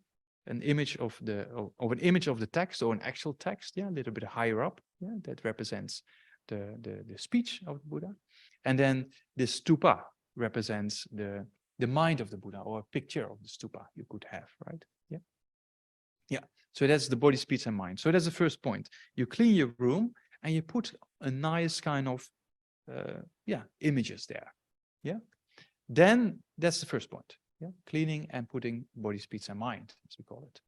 Speaker 1: an image of an image of the text or an actual text, yeah, a little bit higher up, yeah, that represents the speech of the Buddha, and then the stupa represents the mind of the Buddha, or a picture of the stupa you could have, right? Yeah, yeah. So that's the body, speech, and mind. So that's the first point. You clean your room and you put a nice kind of images there. Yeah. Then that's the first point. Yeah, cleaning and putting body, speech, and mind, as we call it.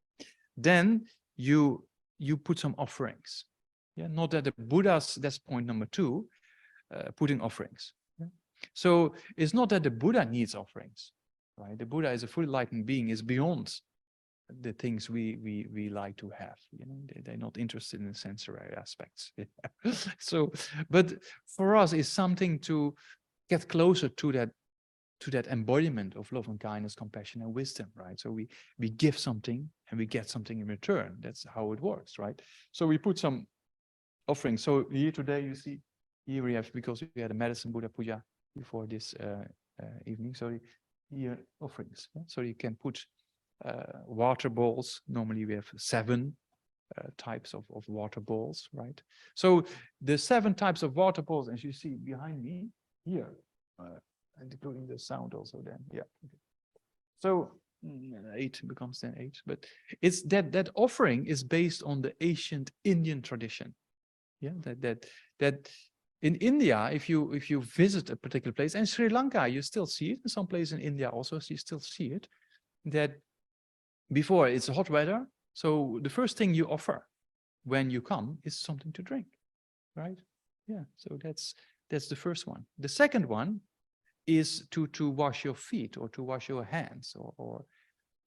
Speaker 1: Then you put some offerings. Yeah, not that the Buddha's, that's point number 2, putting offerings. Yeah? So it's not that the Buddha needs offerings, right? The Buddha is a fully enlightened being, is beyond the things we like to have. You know, they're not interested in the sensory aspects. Yeah. So, but for us, it's something to get closer to that embodiment of love and kindness, compassion and wisdom, right? So we give something and we get something in return. That's how it works, right? So we put some offerings. So here today you see, here we have, because we had a medicine Buddha puja before this evening. So here offerings. Yeah? So you can put water balls. Normally we have 7 types of water balls, right? So the 7 types of water balls, as you see behind me here, including the sound also then, yeah. Okay. So 8 becomes then 8, but it's that offering is based on the ancient Indian tradition. Yeah, that in India, if you visit a particular place, and Sri Lanka, you still see it, in some places in India also, so you still see it, that before it's hot weather, so the first thing you offer when you come is something to drink, right? Yeah, so that's the first one. The second one is to wash your feet or to wash your hands, or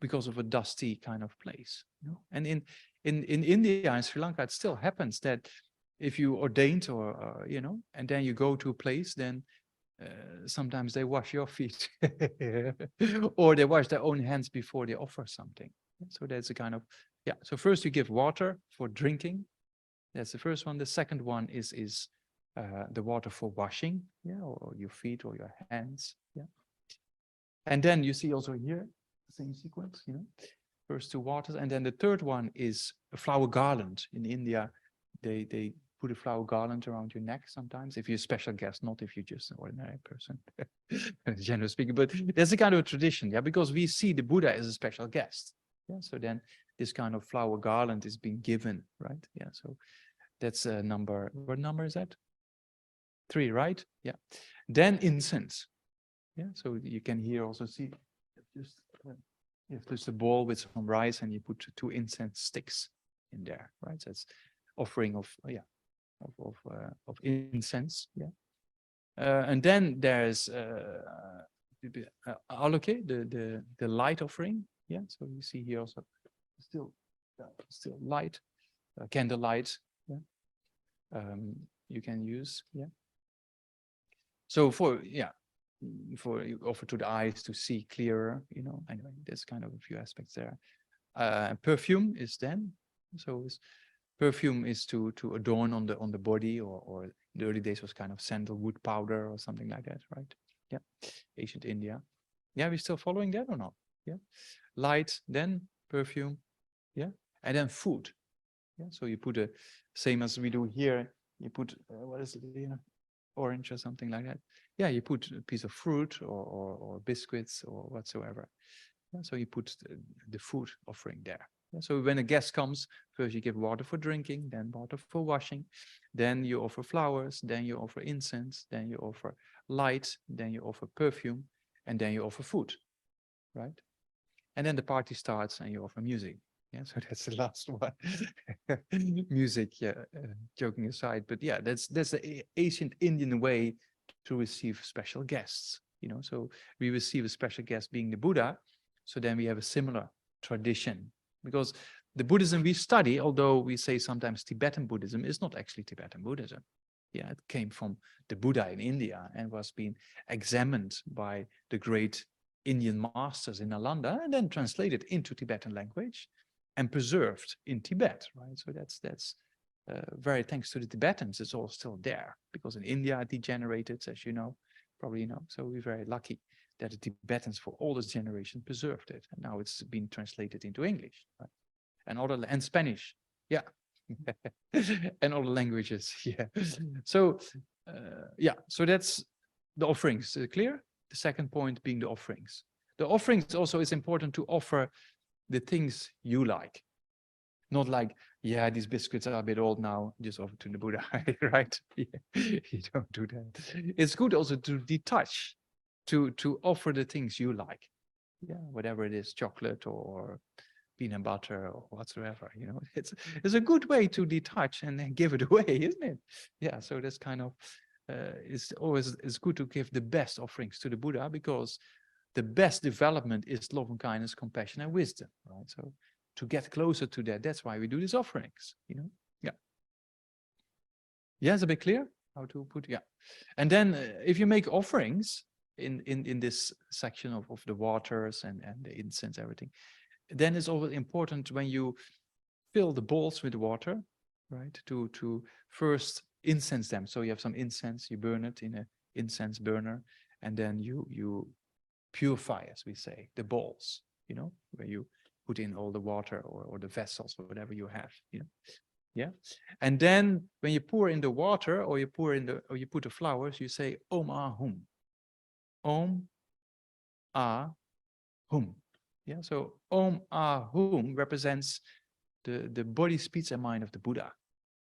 Speaker 1: because of a dusty kind of place. You know? And in India and Sri Lanka, it still happens that if you ordained or you know, and then you go to a place, then sometimes they wash your feet or they wash their own hands before they offer something. So that's a kind of, yeah. So first you give water for drinking. That's the first one. The second one is the water for washing, yeah, or your feet or your hands, yeah. And then you see also here the same sequence, you know. first two waters. And then the third one is a flower garland. In India, they put a flower garland around your neck sometimes, if you're a special guest, not if you're just an ordinary person, generally speaking. But there's a kind of a tradition, yeah, because we see the Buddha as a special guest. Yeah, so then this kind of flower garland is being given, right? Yeah, so that's a number. What number is that? 3, right? Yeah. Then incense. Yeah, so you can here also see just if there's a bowl with some rice and you put 2 incense sticks in there, right? So it's offering of of incense. Yeah. And then there's aloke, the light offering. Yeah, so you see here also still light, candlelight. Yeah, you can use. Yeah. So for you offer to the eyes to see clearer. You know, anyway, there's kind of a few aspects there. Perfume is then perfume is to adorn on the body, or in the early days was kind of sandalwood powder or something like that, right? Yeah, ancient India. Yeah, we're still following that or not? Yeah, light, then perfume, yeah, and then food. Yeah, so you put same as we do here. You put what is it here? Orange or something like that. Yeah, you put a piece of fruit or biscuits or whatsoever. Yeah, so you put the food offering there. Yeah, so when a guest comes, first you give water for drinking, then water for washing, then you offer flowers, then you offer incense, then you offer light, then you offer perfume, and then you offer food, right? And then the party starts and you offer music. Yeah, so that's the last one. Music, yeah, joking aside, but yeah, that's the ancient Indian way to receive special guests. You know, so we receive a special guest being the Buddha. So then we have a similar tradition, because the Buddhism we study, although we say sometimes Tibetan Buddhism, is not actually Tibetan Buddhism. Yeah, it came from the Buddha in India and was being examined by the great Indian masters in Nalanda and then translated into Tibetan language and preserved in Tibet, right? So that's very thanks to the Tibetans, it's all still there, because in India it degenerated, as you know, probably you know. So we're very lucky that the Tibetans for all this generation preserved it, and now it's been translated into English, right? And Spanish, yeah, and other languages, yeah. So yeah, so that's the offerings. Clear? The second point being the offerings. The offerings also is important to offer the things you like. Not like, yeah, these biscuits are a bit old now, just offer to the Buddha, right? Yeah. You don't do that. It's good also to detach, to offer the things you like. Yeah, whatever it is, chocolate or peanut butter or whatsoever, you know, it's a good way to detach and then give it away, isn't it? Yeah, so that's kind of, it's good to give the best offerings to the Buddha, because the best development is love and kindness, compassion and wisdom, right? So to get closer to that, that's why we do these offerings, you know? Yeah. Yeah, is it a bit clear how to put, yeah. And then if you make offerings in this section of the waters and the incense, everything, then it's always important when you fill the bowls with water, right? To first incense them. So you have some incense, you burn it in an incense burner, and then you purify, as we say, the bowls, you know, where you put in all the water or the vessels or whatever you have, you know. Yeah. And then when you pour in the water or you put the flowers, you say Om Ah Hum. Om Ah Hum. Yeah. So Om Ah Hum represents the body, speech, and mind of the Buddha.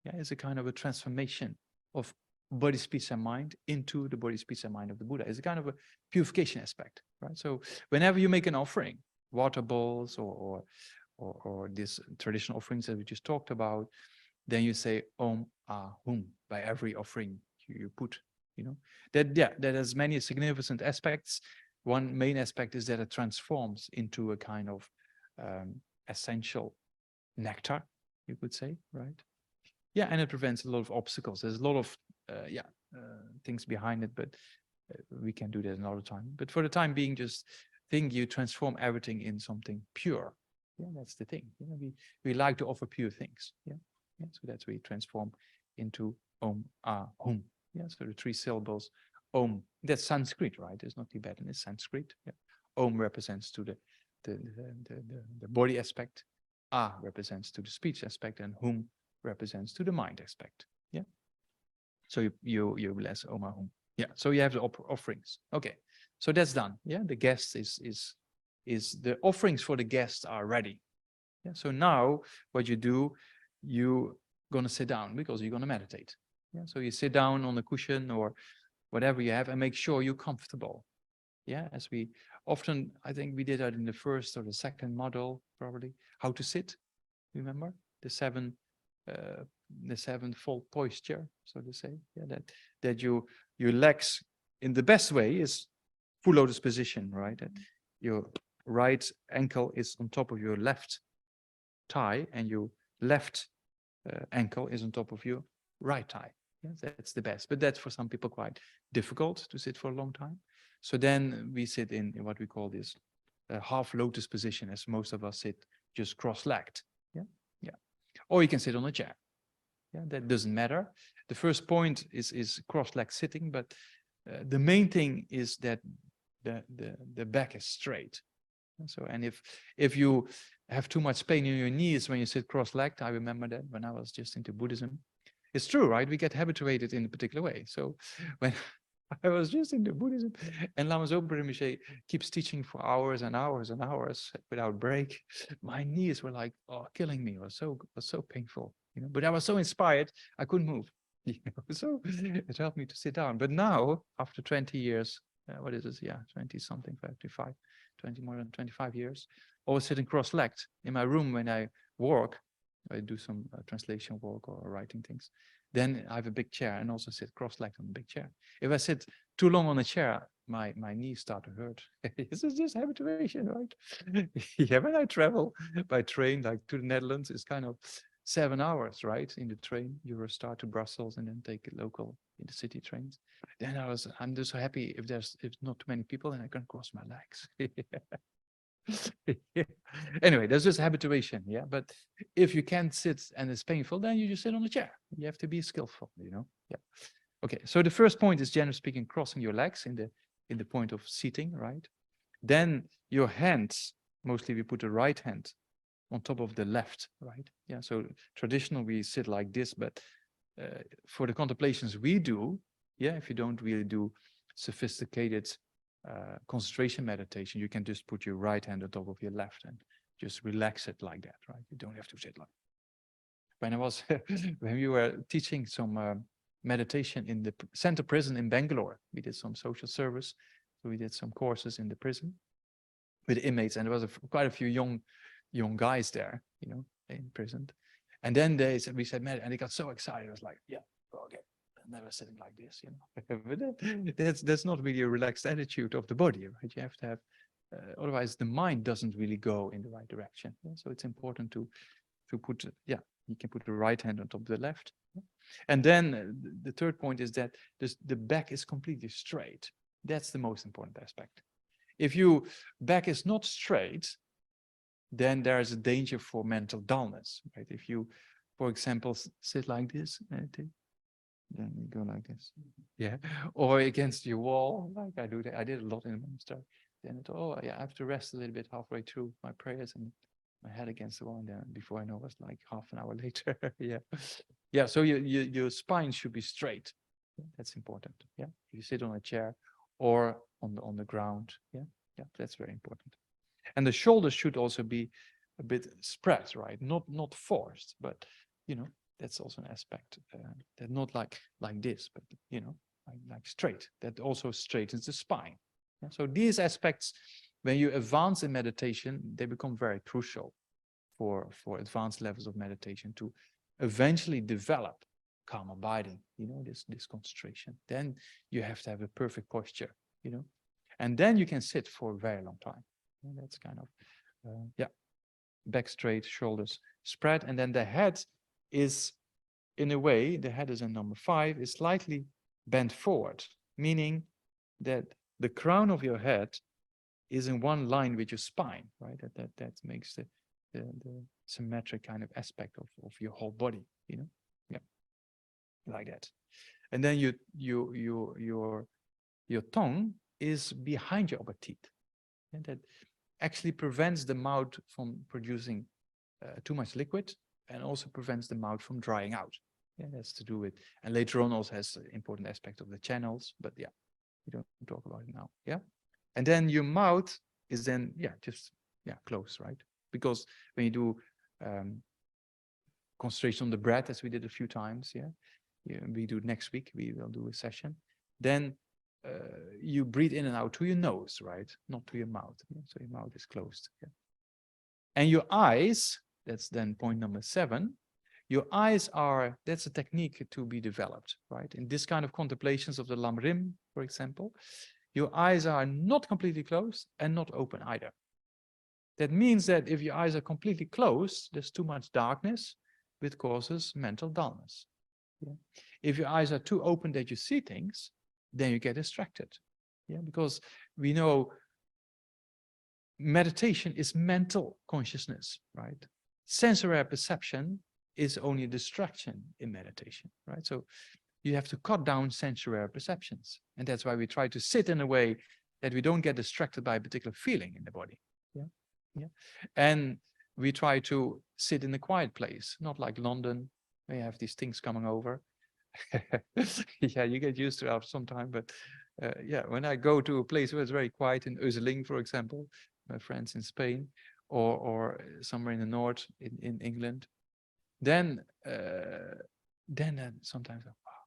Speaker 1: Yeah, it's a kind of a transformation of body, speech, and mind into the body, speech, and mind of the Buddha. It's a kind of a purification aspect, right? So whenever you make an offering, water bowls or these traditional offerings that we just talked about, then you say Om Ah Hum by every offering you put. You know, that has many significant aspects. One main aspect is that it transforms into a kind of essential nectar, you could say, right? Yeah, and it prevents a lot of obstacles. There's a lot of things behind it, but we can do that another time. But for the time being, just think you transform everything in something pure. Yeah, that's the thing. You know, we like to offer pure things. Yeah, yeah. So that's we transform into Om Ah Hum. Yeah, so the 3 syllables Om. That's Sanskrit, right? It's not Tibetan. It's Sanskrit. Yeah. Om represents to the the body aspect. A represents to the speech aspect, and hum represents to the mind aspect. Yeah. So you bless Oma Hum. Yeah. So you have the offerings. Okay. So that's done. Yeah. The guest is the offerings for the guests are ready. Yeah. So now what you do, you gonna sit down because you're gonna meditate. Yeah. So you sit down on a cushion or whatever you have and make sure you're comfortable. Yeah. As we often, I think we did that in the first or the second model, probably how to sit. Remember the sevenfold posture, so to say. Yeah. That your legs in the best way is full lotus position, right? That your right ankle is on top of your left thigh and your left ankle is on top of your right thigh. Yeah, that's the best, but that's for some people quite difficult to sit for a long time. So then we sit in what we call this half lotus position, as most of us sit just cross-legged. Yeah, yeah. Or you can sit on a chair. Yeah, that doesn't matter. The first point is cross-legged sitting, but the main thing is that the back is straight. So, and if you have too much pain in your knees when you sit cross-legged, I remember that when I was just into Buddhism. It's true, right? We get habituated in a particular way. So when I was just into Buddhism and Lama Zopa Rinpoche keeps teaching for hours and hours and hours without break, my knees were like, oh, killing me. It was so painful, you know, but I was so inspired, I couldn't move. You know? So it helped me to sit down. But now, after 20 years, what is this? Yeah, 20 something, 55, 20 more than 25 years, always sitting cross-legged in my room when I work. I do some translation work or writing things. Then I have a big chair and also sit cross-legged on the big chair. If I sit too long on a chair, my knees start to hurt. This is just habituation, right? Yeah, when I travel by train, like to the Netherlands, it's kind of 7 hours, right? In the train, Eurostar to Brussels and then take a local in the city trains. Then I'm just so happy if not too many people and I can cross my legs. Anyway, there's just habituation, yeah. But if you can't sit and it's painful, then you just sit on a chair. You have to be skillful, you know. Yeah. Okay. So the first point is, generally speaking, crossing your legs in the point of seating, right? Then your hands, mostly we put the right hand on top of the left, right? Yeah. So traditional we sit like this, but for the contemplations we do, yeah, if you don't really do sophisticated concentration meditation, you can just put your right hand on top of your left and just relax it like that, right? You don't have to sit like. When I was, when we were teaching some meditation in the center prison in Bangalore, we did some social service. So we did some courses in the prison with inmates, and there was quite a few young guys there, you know, in prison. And then we said, man, and they got so excited. I was like, yeah, okay. Never sitting like this, you know. But that's not really a relaxed attitude of the body, right? You have to have, otherwise the mind doesn't really go in the right direction. Yeah? So it's important to put, yeah, you can put the right hand on top of the left. Yeah? And then the third point is that the back is completely straight. That's the most important aspect. If your back is not straight, then there is a danger for mental dullness, right? If you, for example, sit like this, then you go like this, yeah, or against your wall, like I do that. I did a lot in the monastery. Then oh yeah, I have to rest a little bit halfway through my prayers and my head against the wall, and then before I know, it's like half an hour later. Yeah, yeah. So your spine should be straight. That's important. Yeah, if you sit on a chair or on the ground. Yeah, yeah, that's very important. And the shoulders should also be a bit spread, right? Not forced, but you know. That's also an aspect that not like this, but you know, like straight. That also straightens the spine. Yeah? So these aspects, when you advance in meditation, they become very crucial for advanced levels of meditation to eventually develop calm abiding. You know, this concentration. Then you have to have a perfect posture. You know, and then you can sit for a very long time. And that's kind of yeah, back straight, shoulders spread, and then the head is, in a way, the head is in number 5, is slightly bent forward, meaning that the crown of your head is in one line with your spine, right? That makes the symmetric kind of aspect of your whole body, you know? Yeah, like that. And then your tongue is behind your upper teeth. And actually prevents the mouth from producing too much liquid, and also prevents the mouth from drying out. Yeah, that's to do with, and later on also has an important aspect of the channels, but yeah, we don't talk about it now. Yeah. And then your mouth is then, just closed, right? Because when you do concentration on the breath, as we did a few times, we do next week, we will do a session, then you breathe in and out to your nose, right? Not to your mouth. Yeah? So your mouth is closed. Yeah. And your eyes, that's then point number 7. Your eyes are, that's a technique to be developed, right? In this kind of contemplations of the Lam Rim, for example, your eyes are not completely closed and not open either. That means that if your eyes are completely closed, there's too much darkness, which causes mental dullness. Yeah. If your eyes are too open that you see things, then you get distracted. Yeah, because we know meditation is mental consciousness, right? Sensory perception is only a distraction in meditation, right? So you have to cut down sensory perceptions. And that's why we try to sit in a way that we don't get distracted by a particular feeling in the body. Yeah. And we try to sit in a quiet place, not like London, where you have these things coming over. Yeah, you get used to it after some time, but when I go to a place where it's very quiet, in Euseling, for example, my friends in Spain, or somewhere in the north in England, then sometimes, wow,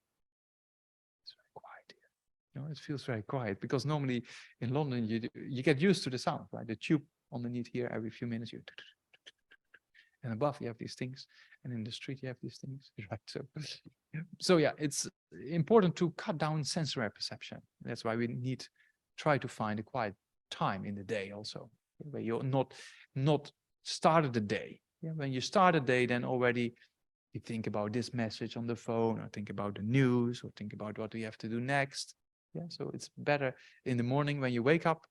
Speaker 1: it's very quiet here. You know, it feels very quiet, because normally in London you get used to the sound, right? The tube underneath here, every few minutes you, and above you have these things, and in the street you have these things, right? So yeah, it's important to cut down sensory perception. That's why we try to find a quiet time in the day also, where you're not started the day. Yeah, when you start a day, then already you think about this message on the phone, or think about the news, or think about what we have to do next. Yeah, so it's better in the morning when you wake up,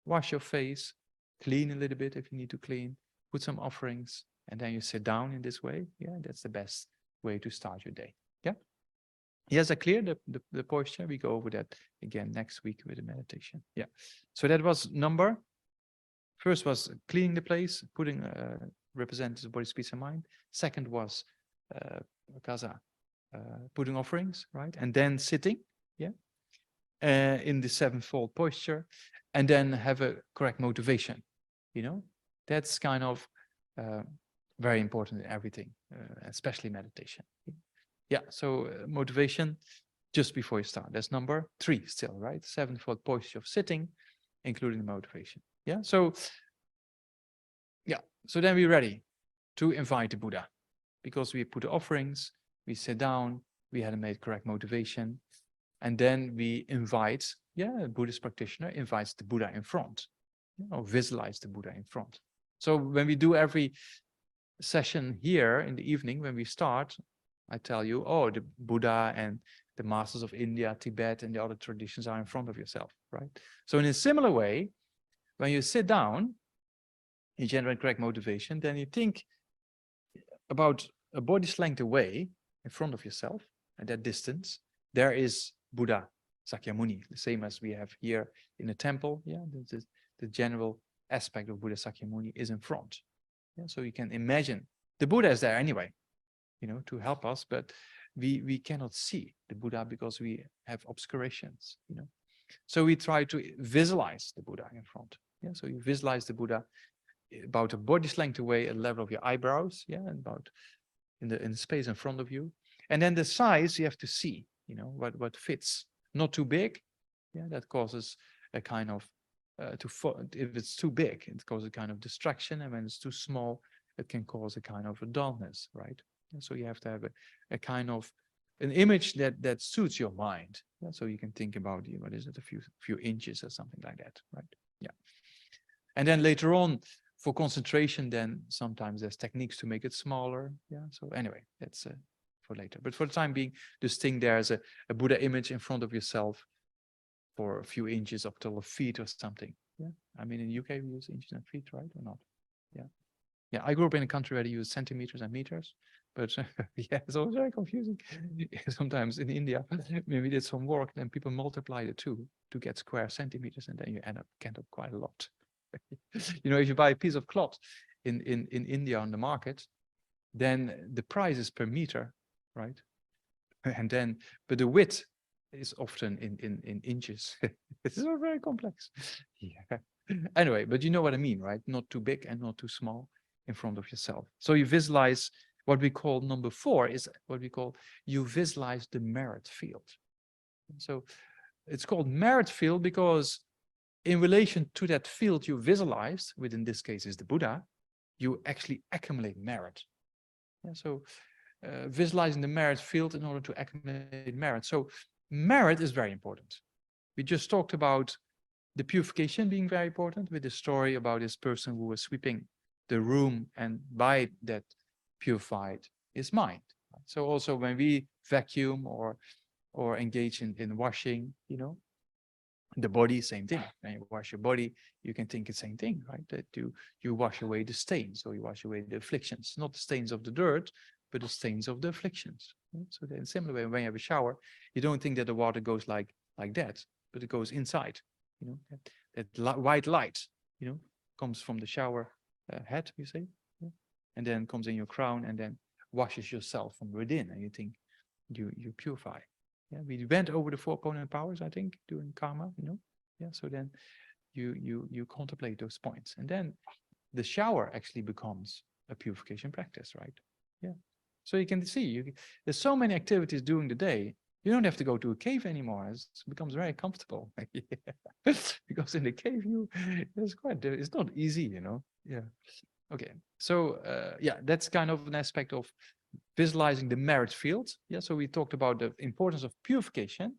Speaker 1: wash your face, clean a little bit if you need to clean, put some offerings, and then you sit down in this way. Yeah, that's the best way to start your day. Yeah. Yes, I clear the posture. We go over that again next week with the meditation. Yeah. So that was number. First was cleaning the place, putting representative body, speech, and mind. Second was kaza, putting offerings, right? And then sitting, yeah, in the 7-fold posture, and then have a correct motivation. You know, that's kind of very important in everything, especially meditation. Yeah, so motivation just before you start. That's number 3 still, right? 7-fold posture of sitting, including the motivation. Yeah, so then we're ready to invite the Buddha, because we put the offerings, we sit down, we had made correct motivation, and then we invite, a Buddhist practitioner invites the Buddha in front, or visualize the Buddha in front. So when we do every session here in the evening, when we start, I tell you, oh, the Buddha and the masters of India, Tibet, and the other traditions are in front of yourself, right? So in a similar way, when you sit down, you generate correct motivation, then you think about a body's length away in front of yourself, at that distance, there is Buddha Sakyamuni, the same as we have here in the temple. Yeah, the general aspect of Buddha Sakyamuni is in front. Yeah, so you can imagine the Buddha is there anyway, to help us, but we cannot see the Buddha because we have obscurations, So we try to visualize the Buddha in front. Yeah, so you visualize the Buddha about a body's length away at the level of your eyebrows, and about in the space in front of you. And then the size you have to see, what fits. Not too big, that causes a kind of if it's too big, it causes a kind of distraction, and when it's too small, it can cause a kind of a dullness, right? And so you have to have a kind of an image that suits your mind. Yeah? So you can think about, what is it, a few inches or something like that, right? Yeah. And then later on, for concentration, then sometimes there's techniques to make it smaller. Yeah. So anyway, that's for later. But for the time being, this thing there's a Buddha image in front of yourself for a few inches up to a feet or something. Yeah. I mean, in the UK we use inches and feet, right? Or not? Yeah. Yeah. I grew up in a country where they use centimeters and meters, but yeah, it's always very confusing. Sometimes in India, when we did some work, then people multiply the two to get square centimeters, and then you end up quite a lot. You know, if you buy a piece of cloth in India on the market, then the price is per meter, right? And then, but the width is often in inches. This is all very complex. Yeah. Anyway, but you know what I mean, right? Not too big and not too small in front of yourself. So you visualize what we call number 4 is what we call you visualize the merit field. So it's called merit field because in relation to that field you visualize, which in this case is the Buddha, you actually accumulate merit. Yeah, so visualizing the merit field in order to accumulate merit. So merit is very important. We just talked about the purification being very important with the story about this person who was sweeping the room and by that purified his mind. So also when we vacuum or engage in washing, you know, the body, same thing. When you wash your body, you can think the same thing, right? That you wash away the stains, or you wash away the afflictions, not the stains of the dirt, but the stains of the afflictions. So in a similar way, when you have a shower, you don't think that the water goes like that, but it goes inside. You know, that white light, you know, comes from the shower head, you say, yeah? And then comes in your crown and then washes yourself from within, and you think you purify. Yeah, we went over the 4 opponent powers, I think, during karma, you know. Yeah, so then you contemplate those points, and then the shower actually becomes a purification practice, right? Yeah. So you can see there's so many activities during the day. You don't have to go to a cave anymore. It becomes very comfortable. Because in the cave, it's not easy, you know. Yeah. Okay. So yeah, that's kind of an aspect of visualizing the merit field. Yeah. So we talked about the importance of purification.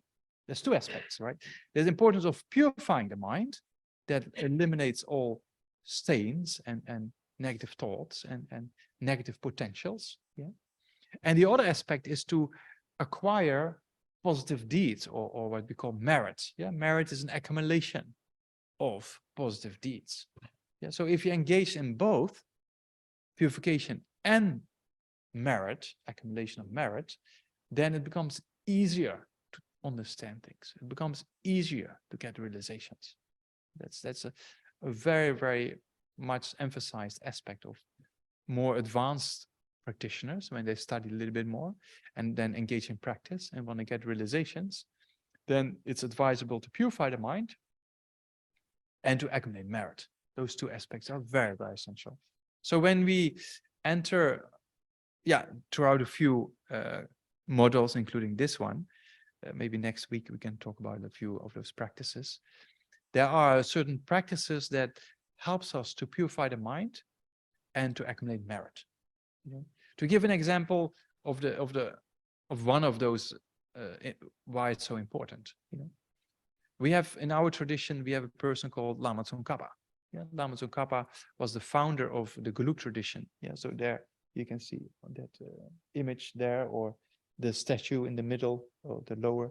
Speaker 1: There's 2 aspects, right? There's the importance of purifying the mind that eliminates all stains and negative thoughts and negative potentials. Yeah. And the other aspect is to acquire positive deeds or what we call merit. Yeah, merit is an accumulation of positive deeds. Yeah, so if you engage in both purification and merit, accumulation of merit, then it becomes easier to understand things. It becomes easier to get realizations. That's a very, very much emphasized aspect of more advanced practitioners when they study a little bit more and then engage in practice and want to get realizations. Then it's advisable to purify the mind and to accumulate merit. Those 2 aspects are very, very essential. So when we enter, yeah, throughout a few models, including this one, maybe next week we can talk about a few of those practices. There are certain practices that helps us to purify the mind and to accumulate merit. You know? To give an example of one of those, why it's so important. You know, we have in our tradition we have a person called Lama Tsongkhapa. Yeah, Lama Tsongkhapa was the founder of the Gelug tradition. Yeah, so there you can see that image there, or the statue in the middle, or the lower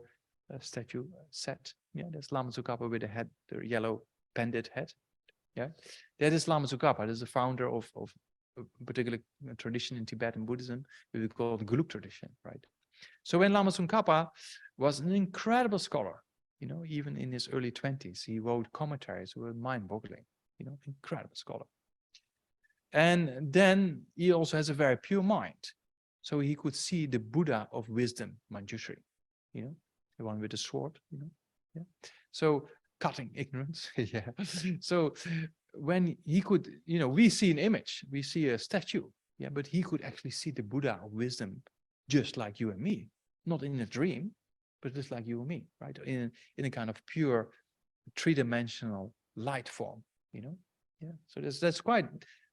Speaker 1: statue set. Yeah, that's Lama Tsongkhapa with the head, the yellow banded head. Yeah, that is Lama Tsongkhapa. That is the founder of a particular tradition in Tibetan Buddhism, we call the Gelug tradition, right? So when Lama Tsongkhapa was an incredible scholar, you know, even in his early 20s, he wrote commentaries that were mind-boggling, you know, incredible scholar. And then he also has a very pure mind. So he could see the Buddha of wisdom, Manjushri, you know, the one with the sword, you know. Yeah. So cutting ignorance. Yeah. So when he could, you know, we see an image, we see a statue, yeah, but he could actually see the Buddha of wisdom just like you and me, not in a dream, but just like you and me, right? In a kind of pure 3-dimensional light form, you know? Yeah. So that's quite,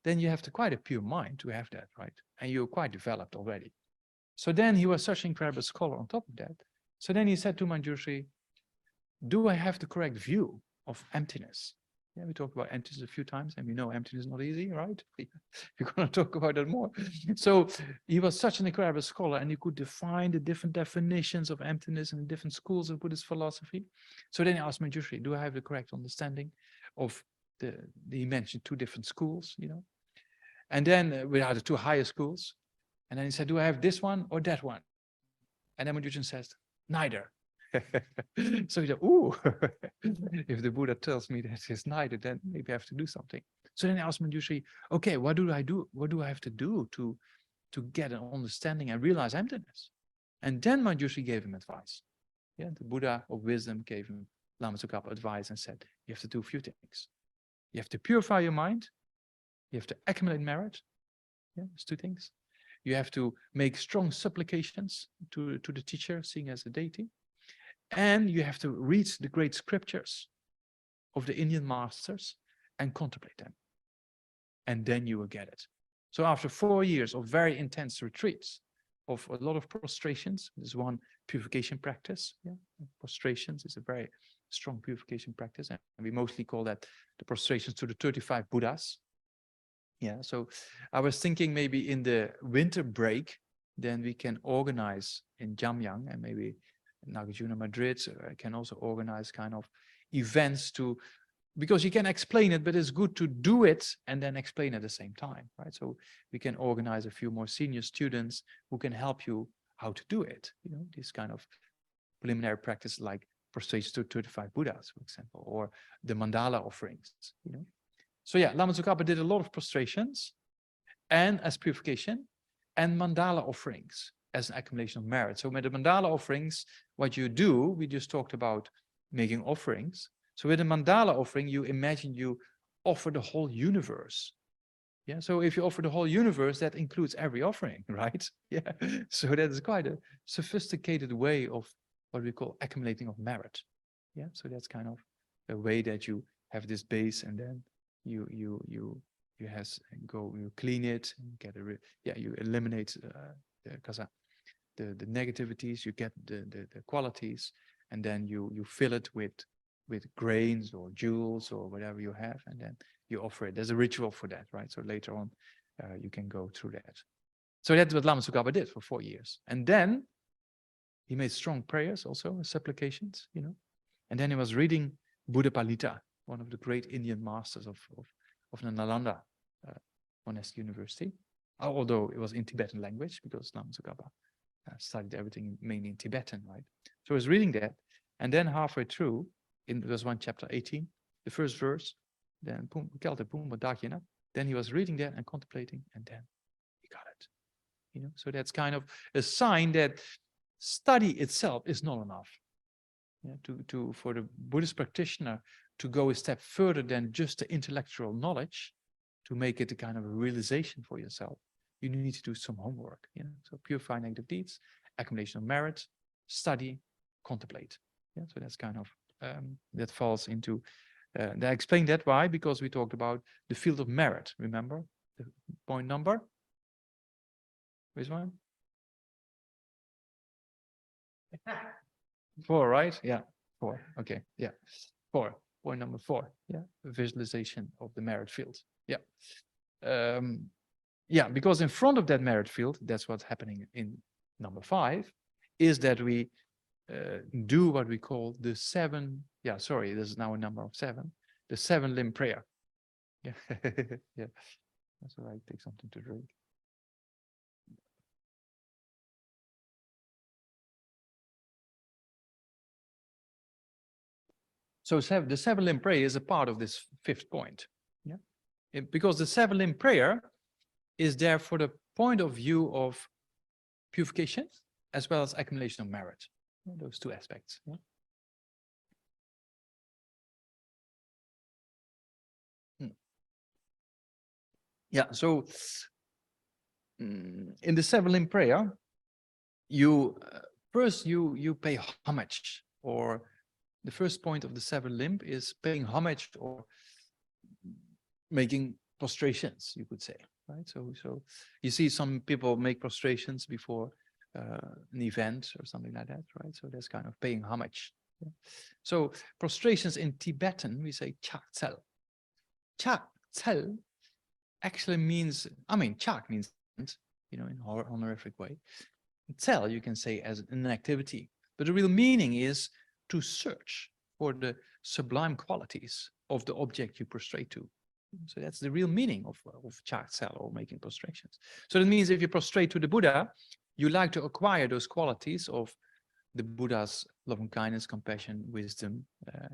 Speaker 1: then you have quite a pure mind to have that, right? And you're quite developed already. So then he was such an incredible scholar on top of that. So then he said to Manjushri, do I have the correct view of emptiness? Yeah, we talked about emptiness a few times, and we know emptiness is not easy, right? We're going to talk about that more. So he was such an incredible scholar, and he could define the different definitions of emptiness in the different schools of Buddhist philosophy. So then he asked Manjushri, do I have the correct understanding of he mentioned 2 different schools, you know? And then we had the 2 higher schools. And then he said, do I have this one or that one? And then Manjushri says, neither. So you say, ooh, if the Buddha tells me that it's night, then maybe I have to do something. So then I asked Manjushri, okay, what do I do? What do I have to do to get an understanding and realize emptiness? And then Manjushri gave him advice. Yeah, the Buddha of wisdom gave him, Lama Tsongkhapa, advice and said, you have to do a few things. You have to purify your mind. You have to accumulate merit. Yeah, there's two things. You have to make strong supplications to the teacher, seeing as a deity. And you have to read the great scriptures of the Indian masters and contemplate them. And then you will get it. So after 4 years of very intense retreats, of a lot of prostrations, there's one purification practice. Yeah, prostrations is a very strong purification practice. And we mostly call that the prostrations to the 35 Buddhas. Yeah, so I was thinking maybe in the winter break, then we can organize in Jamyang and maybe Nagarjuna Madrid. So I can also organize kind of events to, because you can explain it, but it's good to do it and then explain at the same time, right? So we can organize a few more senior students who can help you how to do it. You know, this kind of preliminary practice like prostrations to 35 Buddhas, for example, or the mandala offerings, you know. So yeah, Lama Tsongkhapa did a lot of prostrations and as purification and mandala offerings as an accumulation of merit. So with the mandala offerings, what you do, we just talked about making offerings. So with a mandala offering, you imagine you offer the whole universe. Yeah, so if you offer the whole universe, that includes every offering, right? Yeah, so that is quite a sophisticated way of what we call accumulating of merit. Yeah, so that's kind of a way that you have this base and then you clean it and get you eliminate the negativities, you get the qualities, and then you fill it with grains or jewels or whatever you have, and then you offer it. There's a ritual for that, right? So later on, you can go through that. So that's what Lama Tsongkhapa did for 4 years. And then he made strong prayers also, supplications, you know. And then he was reading Buddha Palita, one of the great Indian masters of the Nalanda Monastic University, although it was in Tibetan language, because Lama Tsongkhapa studied everything mainly in Tibetan, right? So I was reading that, and then halfway through, in verse 1, chapter 18, the first verse, then then he was reading that and contemplating, and then he got it. You know, so that's kind of a sign that study itself is not enough. Yeah, for the Buddhist practitioner to go a step further than just the intellectual knowledge, to make it a kind of a realization for yourself, you need to do some homework. You know, so purify negative deeds, accumulation of merit, study, contemplate. Yeah, so that's kind of that falls into. I explained that why, because we talked about the field of merit. Remember the point number? Which one? 4, right? Yeah, 4. Okay, yeah, 4. Point number 4. Yeah, visualization of the merit field. Yeah, yeah, because in front of that merit field, that's what's happening in number 5, is that we do what we call the 7. Yeah, sorry, this is now a number of 7. The 7-limb prayer. Yeah, yeah. That's all right. Take something to drink. So the 7-limb prayer is a part of this 5th point. Yeah, because the 7-limb prayer is there for the point of view of purification as well as accumulation of merit. Yeah, those 2 aspects. Yeah. Yeah, so in the 7-limb prayer, you first you pay homage, or the first point of the 7-limb is paying homage or making prostrations, you could say, right? So you see some people make prostrations before an event or something like that, right? So that's kind of paying homage. Yeah. So prostrations in Tibetan, we say chak tsel. Chak tsel actually means, I mean, chak means, you know, in honorific way. Tsel, you can say as an activity, but the real meaning is to search for the sublime qualities of the object you prostrate to. So that's the real meaning of chak tsel, or making prostrations. So that means if you prostrate to the Buddha, you like to acquire those qualities of the Buddha's loving kindness, compassion, wisdom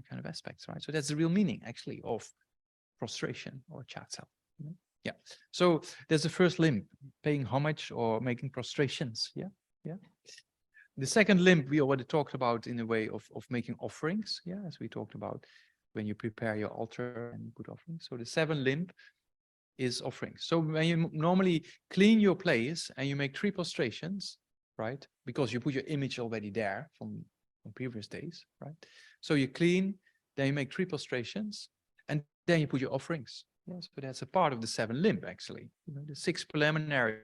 Speaker 1: kind of aspects, right? So that's the real meaning actually of prostration or chatsal. Yeah. So there's the first limb, paying homage or making prostrations. Yeah. Yeah. The second limb we already talked about in a way of making offerings. Yeah, as we talked about when you prepare your altar and put offerings. So the seventh limb is offerings. So when you normally clean your place and you make 3 prostrations, right? Because you put your image already there from previous days, right? So you clean, then you make 3 prostrations, and then you put your offerings. Yeah, so that's a part of the 7 limb actually. You know, the 6 preliminary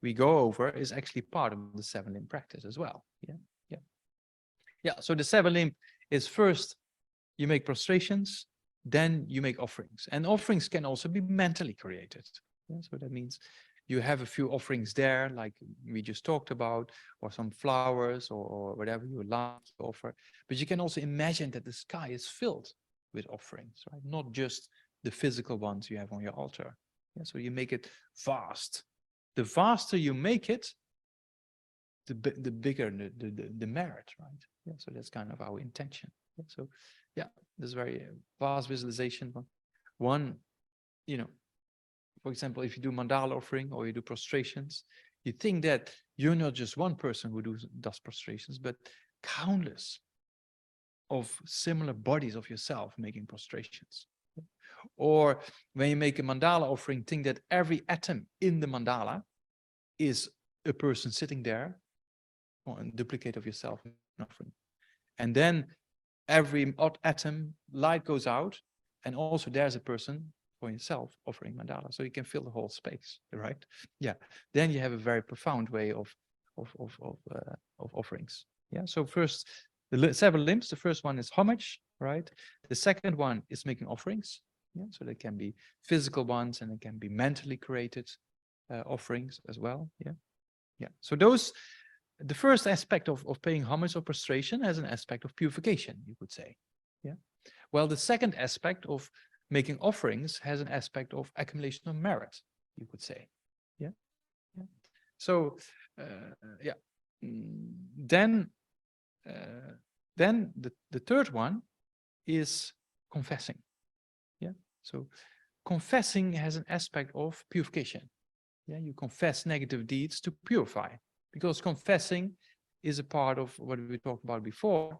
Speaker 1: we go over is actually part of the 7 limb practice as well. Yeah, yeah, yeah. So the 7 limb is first you make prostrations, then you make offerings, and offerings can also be mentally created. Yeah, so that means you have a few offerings there, like we just talked about, or some flowers or whatever you like to offer. But you can also imagine that the sky is filled with offerings, right? Not just the physical ones you have on your altar. Yeah, so you make it vast. The vaster you make it, the bigger the merit, right? Yeah, so that's kind of our intention. Yeah, so yeah, this very vast visualization. One, you know, for example, if you do mandala offering or you do prostrations, you think that you're not just one person who does prostrations, but countless of similar bodies of yourself making prostrations. Or when you make a mandala offering, think that every atom in the mandala is a person sitting there, or a duplicate of yourself offering. And then every odd atom, light goes out, and also there's a person for yourself offering mandala, so you can fill the whole space, right? Yeah. Then you have a very profound way of offerings. Yeah. So first, the 7 limbs. The first one is homage, right? The second one is making offerings. Yeah. So they can be physical ones, and it can be mentally created offerings as well. Yeah. Yeah. So those. The first aspect of paying homage or prostration has an aspect of purification, you could say. Yeah. Well, the second aspect of making offerings has an aspect of accumulation of merit, you could say. Yeah. Yeah. So, yeah. Then the third one is confessing. Yeah. So confessing has an aspect of purification. Yeah. You confess negative deeds to purify. Because confessing is a part of what we talked about before,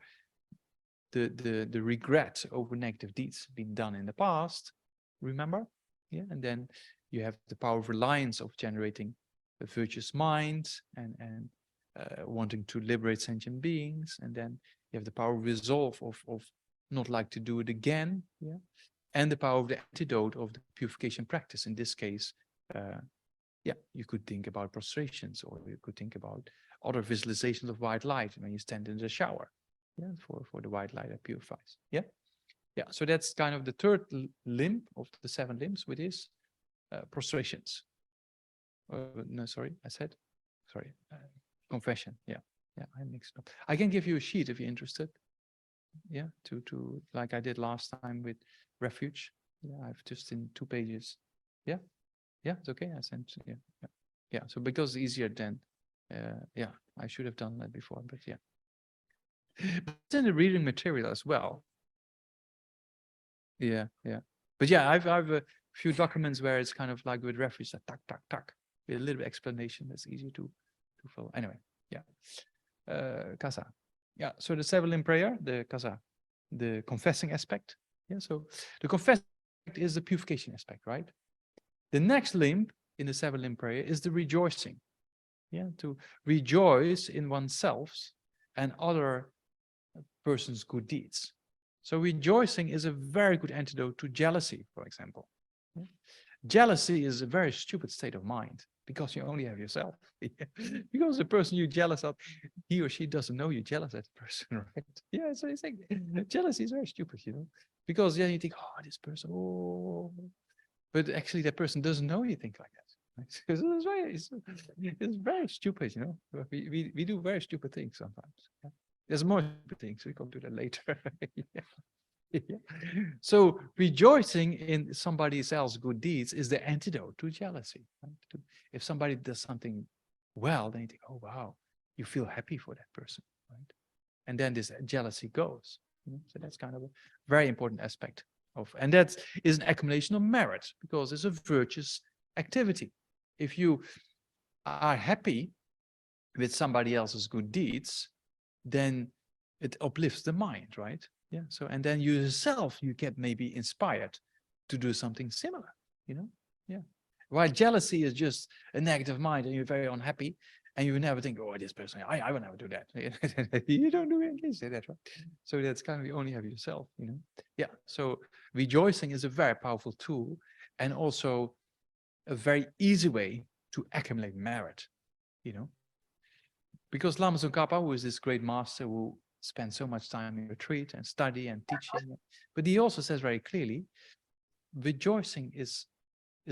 Speaker 1: the regret over negative deeds being done in the past, remember? Yeah, and then you have the power of reliance of generating a virtuous mind and wanting to liberate sentient beings, and then you have the power of resolve of not like to do it again, yeah, and the power of the antidote of the purification practice. In this case, yeah, you could think about prostrations, or you could think about other visualizations of white light when you stand in the shower. Yeah, for the white light that purifies. Yeah, yeah. So that's kind of the third limb of the 7 limbs, which is prostrations. No, sorry, I said, sorry, confession. Yeah, yeah, I mixed up. I can give you a sheet if you're interested. Yeah, to like I did last time with refuge. Yeah, I've just in 2 pages. Yeah. Yeah, it's okay. I sent, yeah, yeah, yeah. So because it's easier than, yeah, I should have done that before, but yeah. But it's in the reading material as well. Yeah, yeah. But yeah, I've a few documents where it's kind of like with reference, like tuck, tuck, tuck, with a little bit explanation that's easy to follow. Anyway, yeah. Kasa. Yeah, so the 7 limb prayer, the kasa, the confessing aspect. Yeah, so the confessing is the purification aspect, right? The next limb in the 7 limb prayer is the rejoicing. Yeah, to rejoice in oneself and other person's good deeds. So rejoicing is a very good antidote to jealousy, for example. Yeah. Jealousy is a very stupid state of mind because you only have yourself. Because the person you're jealous of, he or she doesn't know you're jealous of that person, right? Yeah, so it's like jealousy is very stupid, you know, because then you think, oh, this person, oh, but actually that person doesn't know you think like that. Because it's very stupid, you know. We do very stupid things sometimes. Yeah. There's more stupid things. We come to that later. Yeah. Yeah. So rejoicing in somebody else's good deeds is the antidote to jealousy. Right? If somebody does something well, then you think, oh wow, you feel happy for that person, right? And then this jealousy goes. So that's kind of a very important aspect of, and that is an accumulation of merit, because it's a virtuous activity. If you are happy with somebody else's good deeds, then it uplifts the mind, right? Yeah. So, and then you yourself, you get maybe inspired to do something similar, Yeah. While jealousy is just a negative mind and you're very unhappy and you never think, oh, this person, I will never do that. You don't do it, you say that, right? So that's kind of, you only have yourself, Yeah. So rejoicing is a very powerful tool, and also a very easy way to accumulate merit, Because Lama Tsongkhapa, who is this great master who spent so much time in retreat and study and teaching, but he also says very clearly, rejoicing is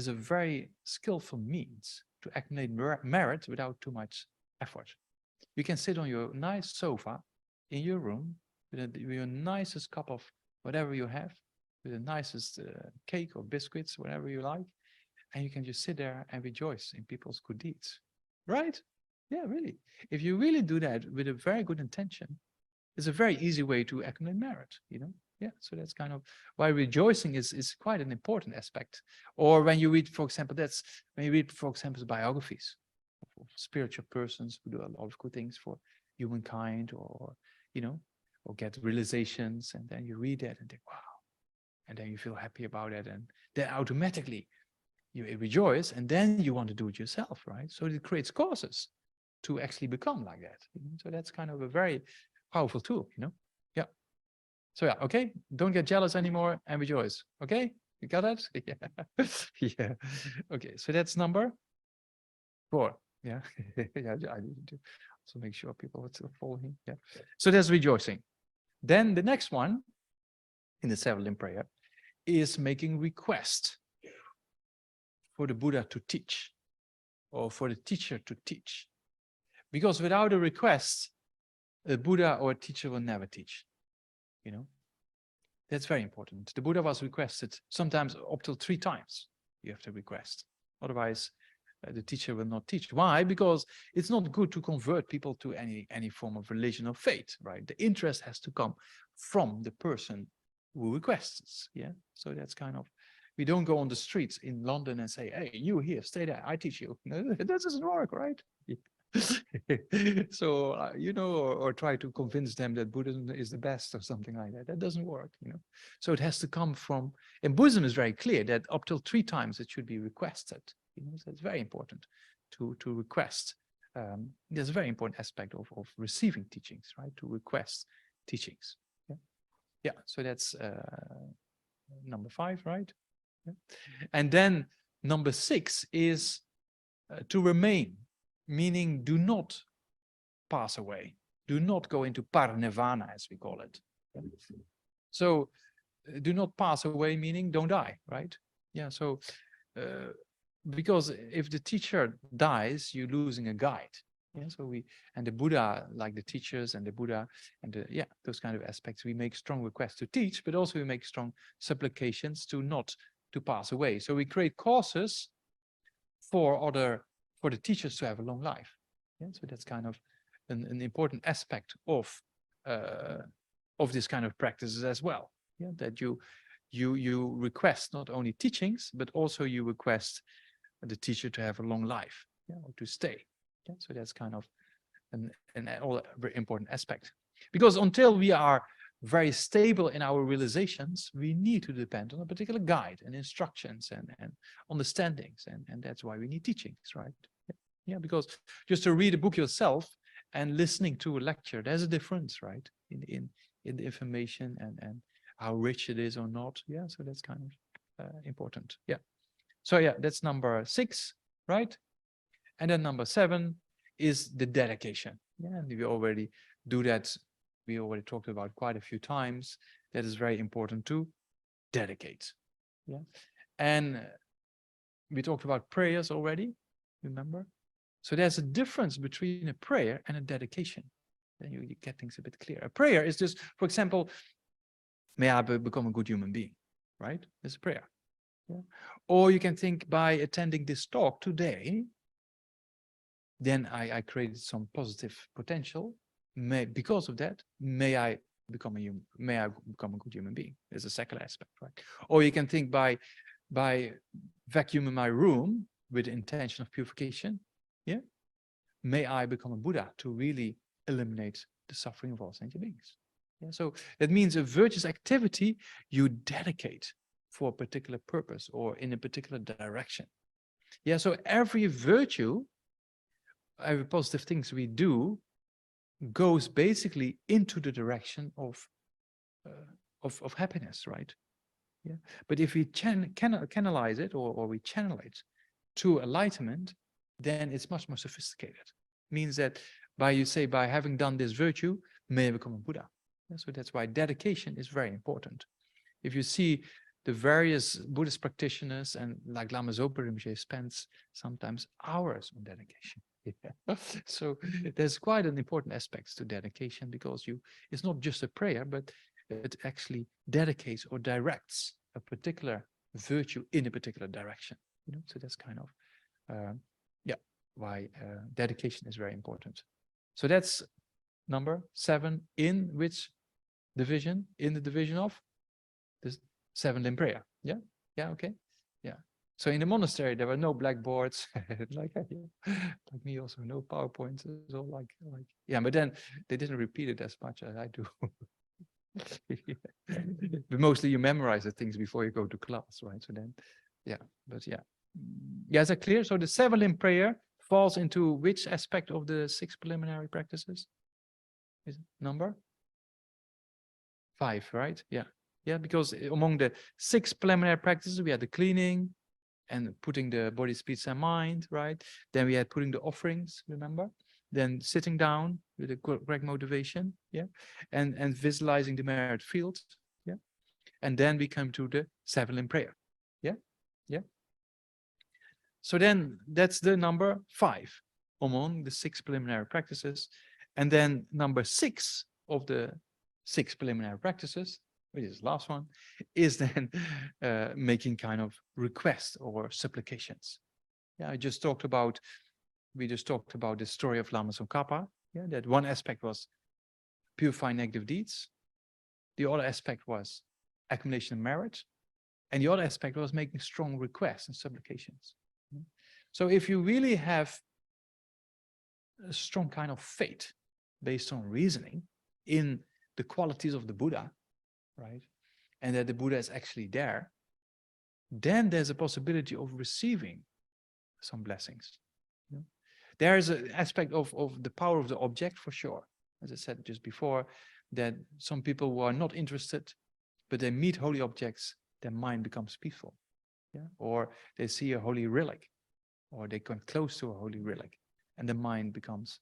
Speaker 1: a very skillful means to accumulate merit without too much effort. You can sit on your nice sofa in your room with your nicest cup of whatever you have, with the nicest cake or biscuits, whatever you like, and you can just sit there and rejoice in people's good deeds, right? Yeah, really. If you really do that with a very good intention, it's a very easy way to accumulate merit, Yeah, so that's kind of why rejoicing is quite an important aspect. Or when you read, for example, biographies of spiritual persons who do a lot of good things for humankind, or, or get realizations, and then you read that and think, wow, and then you feel happy about it, and then automatically you rejoice, and then you want to do it yourself, right? So it creates causes to actually become like that. So that's kind of a very powerful tool, Yeah. So yeah, okay. Don't get jealous anymore and rejoice. Okay, you got that? Yeah. Yeah. Okay, so that's number 4. Yeah. Yeah, I need to also make sure people are still following. Yeah. So that's rejoicing. Then the next one in the 7 limb prayer is making request for the Buddha to teach, or for the teacher to teach. Because without a request, a Buddha or a teacher will never teach. That's very important. The Buddha was requested sometimes up to 3 times. You have to request. Otherwise, the teacher will not teach. Why? Because it's not good to convert people to any form of religion or faith, right? The interest has to come from the person who requests. Yeah. So that's kind of, we don't go on the streets in London and say, hey, you here, stay there, I teach you. No, that doesn't work, right? So, or try to convince them that Buddhism is the best or something like that. That doesn't work, So it has to come from, and Buddhism is very clear that up till 3 times it should be requested. So it's very important to request. There's a very important aspect of receiving teachings, right? To request teachings. Yeah. Yeah. So that's number 5, right? Yeah. And then number 6 is to remain, meaning do not pass away. Do not go into parinirvana, as we call it. So do not pass away, meaning don't die, right? Yeah, so because if the teacher dies, you're losing a guide. Yeah, so and the Buddha, like the teachers and the Buddha and those kind of aspects, we make strong requests to teach, but also we make strong supplications to not to pass away. So we create causes for the teachers to have a long life. Yeah, so that's kind of an important aspect of this kind of practices as well. Yeah, that you request not only teachings, but also you request the teacher to have a long life, or to stay. Yeah, so that's kind of an very important aspect. Because until we are very stable in our realizations, we need to depend on a particular guide and instructions and understandings, and that's why we need teachings, right? Yeah, because just to read a book yourself and listening to a lecture, there's a difference, right? In the information and how rich it is or not. Yeah, so that's kind of important. Yeah. So yeah, that's number 6, right? And then number 7 is the dedication. Yeah, and we already do that. We already talked about quite a few times. That is very important to dedicate. Yeah. And we talked about prayers already, remember? So there's a difference between a prayer and a dedication. Then you get things a bit clearer. A prayer is just, for example, may I become a good human being, right? It's a prayer. Yeah. Or you can think, by attending this talk today, then I created some positive potential. because of that, may I become a good human being. There's a secular aspect, right? Or you can think by vacuuming my room with the intention of purification, yeah, may I become a Buddha to really eliminate the suffering of all sentient beings. Yeah, so that means a virtuous activity you dedicate for a particular purpose or in a particular direction. Yeah, so every virtue, every positive things we do goes basically into the direction of happiness, right? Yeah, but if we canalize it or we channel it to enlightenment, then it's much more sophisticated. Means that by having done this virtue, may I become a Buddha. Yeah, so that's why dedication is very important. If you see the various Buddhist practitioners, and like Lama Zopa Rinpoche spends sometimes hours on dedication. Yeah. So there's quite an important aspect to dedication, because it's not just a prayer, but it actually dedicates or directs a particular virtue in a particular direction. You know, so that's kind of why dedication is very important. So that's number 7 in which division? In the division of the 7 limb prayer. Yeah, yeah, okay, yeah. So in the monastery there were no blackboards, like me also, no PowerPoints. It's all like yeah, but then they didn't repeat it as much as I do. But mostly you memorize the things before you go to class, right? So then, yeah, but yeah. Yeah, is that clear? So the 7 limb prayer falls into which aspect of the 6 preliminary practices? Is it number 5, right? Yeah. Yeah, because among the 6 preliminary practices, we had the cleaning and putting the body, speech, and mind, right? Then we had putting the offerings, remember? Then sitting down with the correct motivation, yeah, and visualizing the merit field, yeah, and then we come to the 7 limb prayer, yeah, yeah. So then that's the number 5 among the 6 preliminary practices, and then number 6 of the 6 preliminary practices, which is the last one, is then making kind of requests or supplications. Yeah, we just talked about the story of Lama Tsongkhapa. Yeah, that one aspect was purifying negative deeds. The other aspect was accumulation of merit. And the other aspect was making strong requests and supplications. So if you really have a strong kind of faith based on reasoning in the qualities of the Buddha, right, and that the Buddha is actually there, then there's a possibility of receiving some blessings. You know? There is an aspect of the power of the object, for sure. As I said just before, that some people who are not interested, but they meet holy objects, their mind becomes peaceful. Yeah? Or they see a holy relic, or they come close to a holy relic, and the mind becomes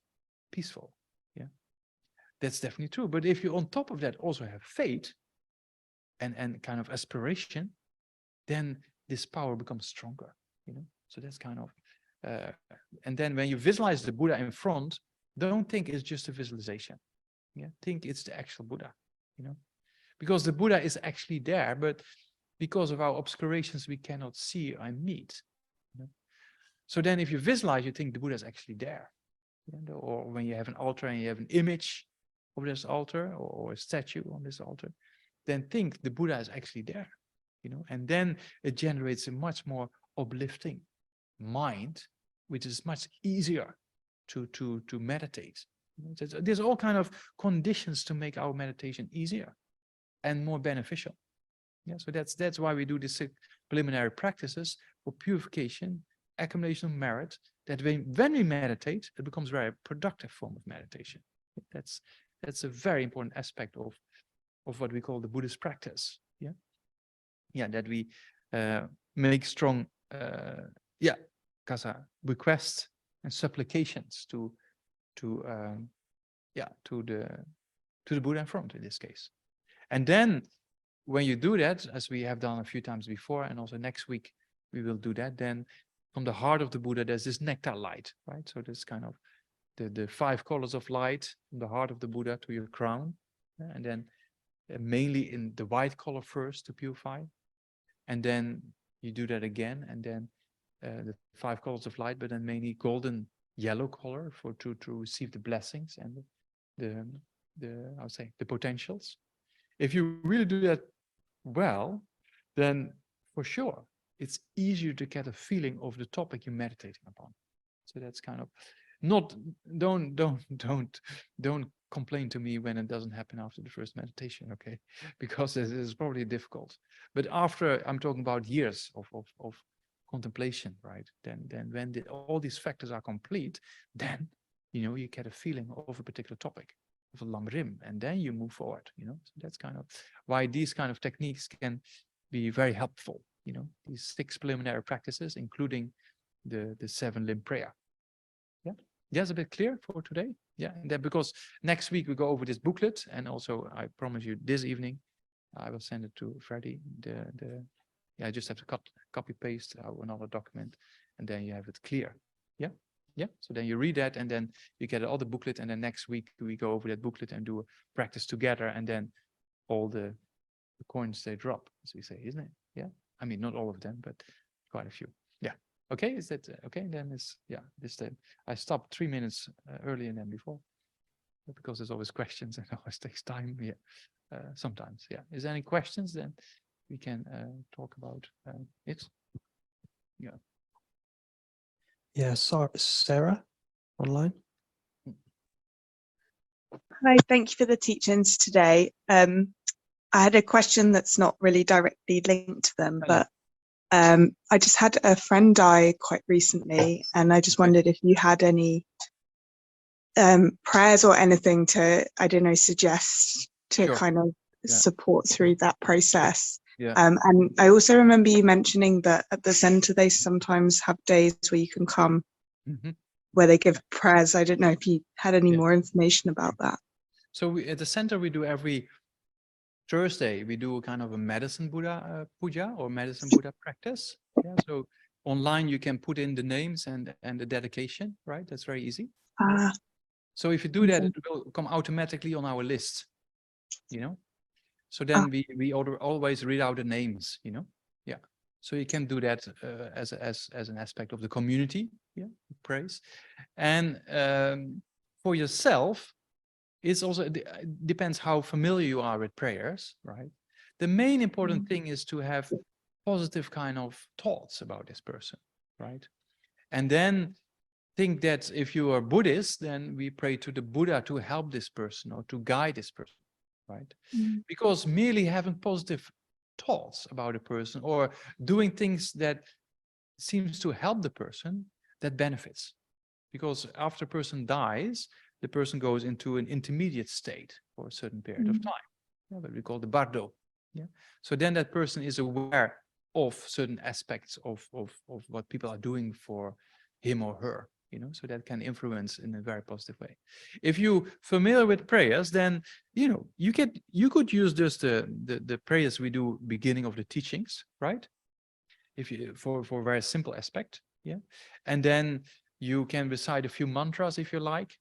Speaker 1: peaceful. Yeah, that's definitely true. But if you on top of that also have faith and kind of aspiration, then this power becomes stronger. You know, so that's kind of and then when you visualize the Buddha in front, don't think it's just a visualization. Yeah, think it's the actual Buddha. You know, because the Buddha is actually there, but because of our obscurations, we cannot see and meet. You know? So then if you visualize, you think the Buddha is actually there. You know? Or when you have an altar and you have an image of this altar or a statue on this altar, then think the Buddha is actually there. You know, and then it generates a much more uplifting mind, which is much easier to meditate. There's all kind of conditions to make our meditation easier and more beneficial. Yeah, so that's why we do these preliminary practices for purification, accumulation of merit, that when we meditate, it becomes a very productive form of meditation. That's a very important aspect of what we call the Buddhist practice. Yeah, yeah, that we make strong kasa requests and supplications to the Buddha in front in this case. And then when you do that, as we have done a few times before, and also next week we will do that, then from the heart of the Buddha, there's this nectar light, right? So this kind of the 5 colors of light from the heart of the Buddha to your crown, and then mainly in the white color first to purify, and then you do that again, and then the 5 colors of light, but then mainly golden yellow color to receive the blessings and I would say, the potentials. If you really do that well, then for sure it's easier to get a feeling of the topic you're meditating upon. So that's kind of not, don't complain to me when it doesn't happen after the first meditation, okay? Because it is probably difficult. But after, I'm talking about years of contemplation, right? Then when all these factors are complete, then, you get a feeling of a particular topic, of a lamrim, and then you move forward, So that's kind of why these kind of techniques can be very helpful, these 6 preliminary practices, including the 7 limb prayer. Yeah, that's a bit clear for today. Yeah, and then because next week we go over this booklet, and also I promise you this evening I will send it to Freddie. I just have to copy paste another document, and then you have it clear. Yeah. Yeah, so then you read that, and then you get all the booklet, and then next week we go over that booklet and do a practice together, and then all the coins they drop, as we say, isn't it? Yeah, I mean not all of them, but quite a few. Yeah. Okay, is that okay? Then it's I stopped 3 minutes earlier than before, because there's always questions and it always takes time. Yeah, sometimes. Yeah. Is there any questions? Then we can talk about it. Yeah.
Speaker 2: Yeah, Sarah, online.
Speaker 3: Hi, thank you for the teachings today. I had a question that's not really directly linked to them, but I just had a friend die quite recently, and I just wondered if you had any prayers or anything to, I don't know, suggest to kind of support through that process.
Speaker 1: Yeah.
Speaker 3: And I also remember you mentioning that at the center they sometimes have days where you can come where they give prayers. I don't know if you had any more information about that.
Speaker 1: So at the center we do every Thursday, we do a kind of a medicine Buddha puja or medicine Buddha practice. Yeah. So online you can put in the names and the dedication, right? That's very easy. So if you do that, it will come automatically on our list, So then we always read out the names, Yeah. So you can do that as an aspect of the community, praise. And for yourself, it's also, it depends how familiar you are with prayers, right? The main important thing is to have positive kind of thoughts about this person, right? And then think that if you are Buddhist, then we pray to the Buddha to help this person or to guide this person, right? Because merely having positive thoughts about a person or doing things that seems to help the person, that benefits. Because after a person dies, the person goes into an intermediate state for a certain period of time, what we call the bardo. Yeah. So then that person is aware of certain aspects of what people are doing for him or her, so that can influence in a very positive way. If you're familiar with prayers, then you could use just the prayers we do beginning of the teachings, right? If you for a very simple aspect, yeah, and then you can recite a few mantras if you like,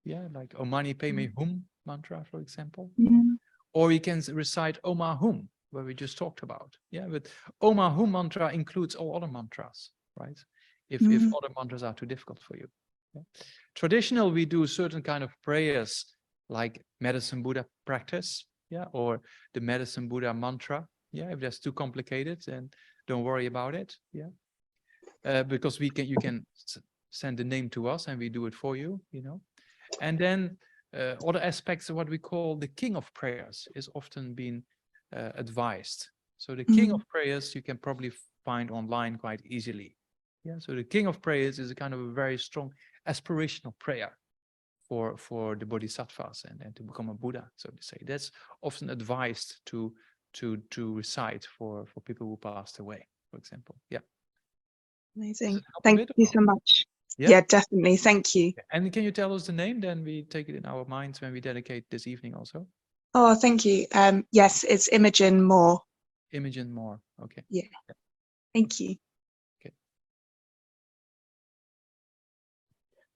Speaker 1: like Om Mani Padme Hum mantra, for example, or you can recite Om Hum, where we just talked about, but Om Hum mantra includes all other mantras, right? If other mantras are too difficult for you. Traditional, we do certain kind of prayers like medicine Buddha practice, or the medicine Buddha mantra. If that's too complicated, then don't worry about it. Because you can send the name to us and we do it for you, And then other aspects of what we call the king of prayers is often being advised. So the king of prayers you can probably find online quite easily. So the king of prayers is a kind of a very strong aspirational prayer for the bodhisattvas and to become a Buddha, so to say. That's often advised to recite for people who passed away, for example.
Speaker 3: Amazing. Thank you so much. Yeah, definitely. Thank you.
Speaker 1: And can you tell us the name? Then we take it in our minds when we dedicate this evening also.
Speaker 3: Oh, thank you. Yes, it's Imogen Moore.
Speaker 1: Imogen Moore. Okay.
Speaker 3: Yeah. Thank you.
Speaker 1: Okay.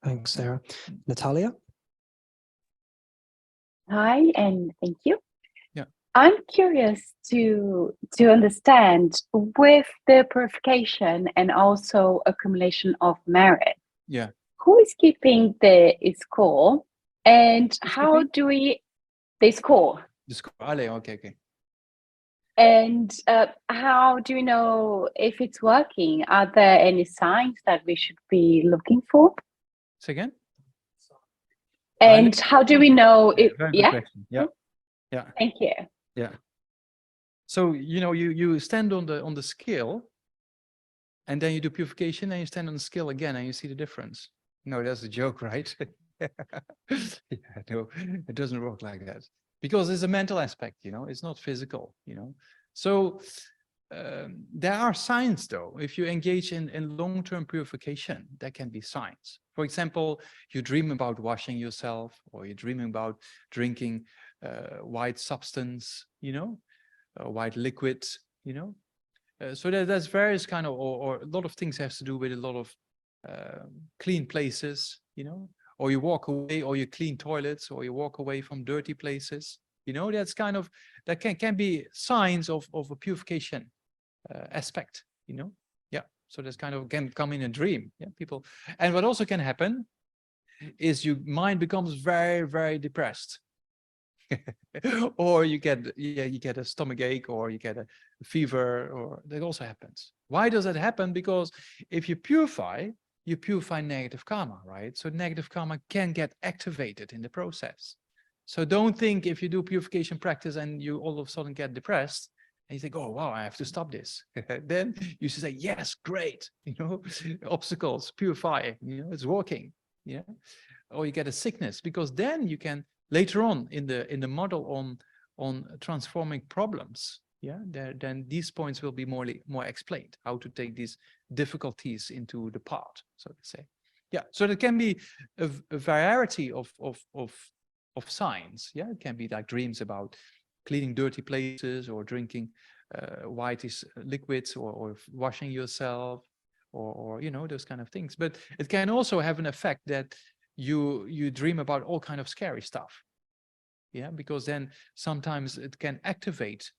Speaker 2: Thanks, Sarah. Natalia?
Speaker 4: Hi, and thank you.
Speaker 1: Yeah.
Speaker 4: I'm curious to understand with the purification and also accumulation of merit.
Speaker 1: Yeah.
Speaker 4: Who is keeping the score And how do we, they score.
Speaker 1: The score. Okay.
Speaker 4: And how do we know if it's working? Are there any signs that we should be looking for?
Speaker 1: Say again?
Speaker 4: And how do we know if,
Speaker 1: Very good question. Yeah.
Speaker 4: Thank you.
Speaker 1: Yeah. So, you stand on the scale, and then you do purification, and you stand on the scale again, and you see the difference. No, that's a joke, right? No, it doesn't work like that, because it's a mental aspect, it's not physical, So there are signs, though. If you engage in long-term purification, there can be signs. For example, you dream about washing yourself, or you're dreaming about drinking white substance, white liquid, so there's various kind of, or a lot of things has to do with a lot of clean places, or you walk away, or you clean toilets, or you walk away from dirty places, that's kind of, that can be signs of a purification aspect, yeah. So that's kind of can come in a dream, yeah, people. And what also can happen is your mind becomes very, very depressed. Or you get a stomach ache, or you get a fever, or that also happens. Why does that happen? Because if you purify negative karma, right? So negative karma can get activated in the process. So don't think if you do purification practice and you all of a sudden get depressed and you think, oh wow, I have to stop this. Then you should say, yes, great, obstacles, purify, it's working, or you get a sickness, because then you can later on in the model on transforming problems, then these points will be more explained, how to take these difficulties into the part, so to say. Yeah, so there can be a variety of signs. Yeah, it can be like dreams about cleaning dirty places, or drinking whitish liquids, or washing yourself, or those kind of things. But it can also have an effect that you dream about all kind of scary stuff, because then sometimes it can activate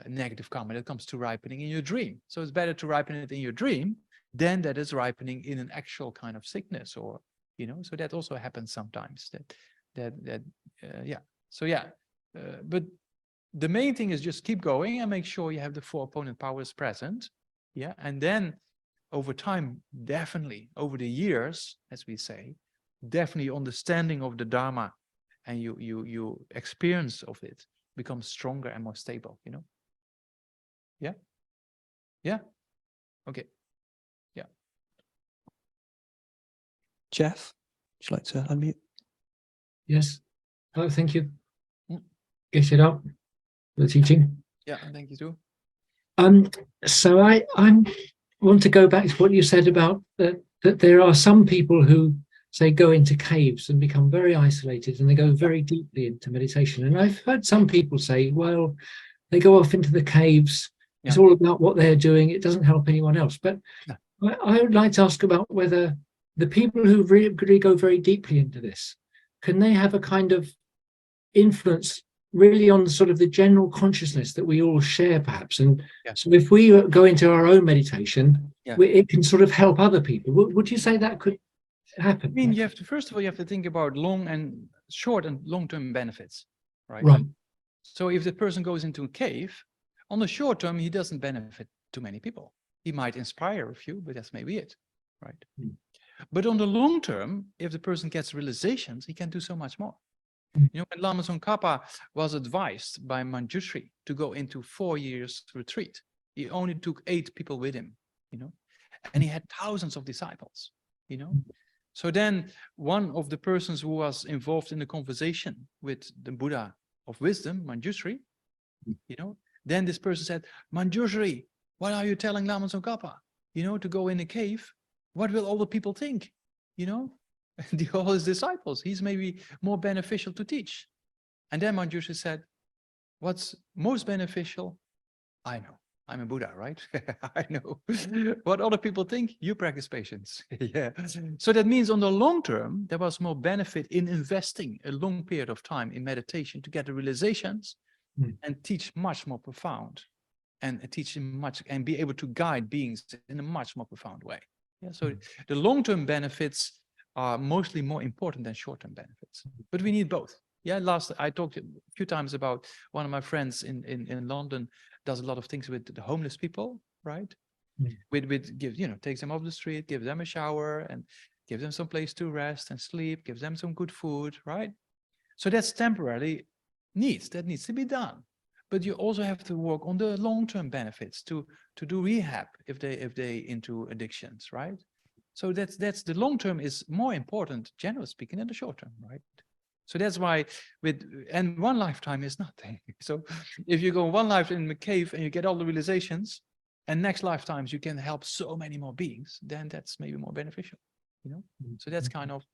Speaker 1: negative karma that comes to ripening in your dream. So it's better to ripen it in your dream than that it's ripening in an actual kind of sickness, or so that also happens sometimes. But the main thing is just keep going and make sure you have the 4 opponent powers present, and then over time, definitely over the years, as we say, definitely understanding of the Dharma and you experience of it becomes stronger and more stable, Yeah. Okay. Yeah.
Speaker 2: Jeff, would you like to unmute?
Speaker 5: Yes. Oh, thank you.
Speaker 1: Mm.
Speaker 5: Geshe for the teaching.
Speaker 1: Yeah, thank you too.
Speaker 5: So I want to go back to what you said about that there are some people who say go into caves and become very isolated, and they go very deeply into meditation. And I've heard some people say, well, they go off into the caves. It's all about what they're doing. It doesn't help anyone else. But I would like to ask about whether the people who really go very deeply into this, can they have a kind of influence really on sort of the general consciousness that we all share, perhaps? And so if we go into our own meditation, it can sort of help other people. Would you say that could happen?
Speaker 1: I mean, first of all, you have to think about short and long-term benefits, right?
Speaker 5: Right.
Speaker 1: So if the person goes into a cave, on the short term, he doesn't benefit too many people. He might inspire a few, but that's maybe it, right?
Speaker 5: Mm.
Speaker 1: But on the long term, if the person gets realizations, he can do so much more. When Lama Tsongkhapa was advised by Manjushri to go into 4 years retreat, he only took 8 people with him, and he had thousands of disciples, So then one of the persons who was involved in the conversation with the Buddha of wisdom, Manjushri, then this person said, Manjushri, what are you telling Lama Tsongkhapa, to go in a cave? What will all the people think? All his disciples, he's maybe more beneficial to teach. And then Manjushri said, what's most beneficial? I know. I'm a Buddha, right? I know. What other people think, you practice patience. Yeah. So that means on the long term, there was more benefit in investing a long period of time in meditation to get the realizations and teach much more profound and teach much and be able to guide beings in a much more profound way. Yeah. So the long-term benefits are mostly more important than short-term benefits. But we need both. Yeah, I talked a few times about one of my friends in London does a lot of things with the homeless people, right? Takes them off the street, gives them a shower, and give them some place to rest and sleep, gives them some good food, right? So that's temporary needs that needs to be done. But you also have to work on the long-term benefits to do rehab if they into addictions, right? So that's the long-term is more important, generally speaking, than the short-term, right? So that's why and one lifetime is nothing. So if you go one life in the cave and you get all the realizations, and next lifetimes you can help so many more beings, then that's maybe more beneficial, you know? So that's kind of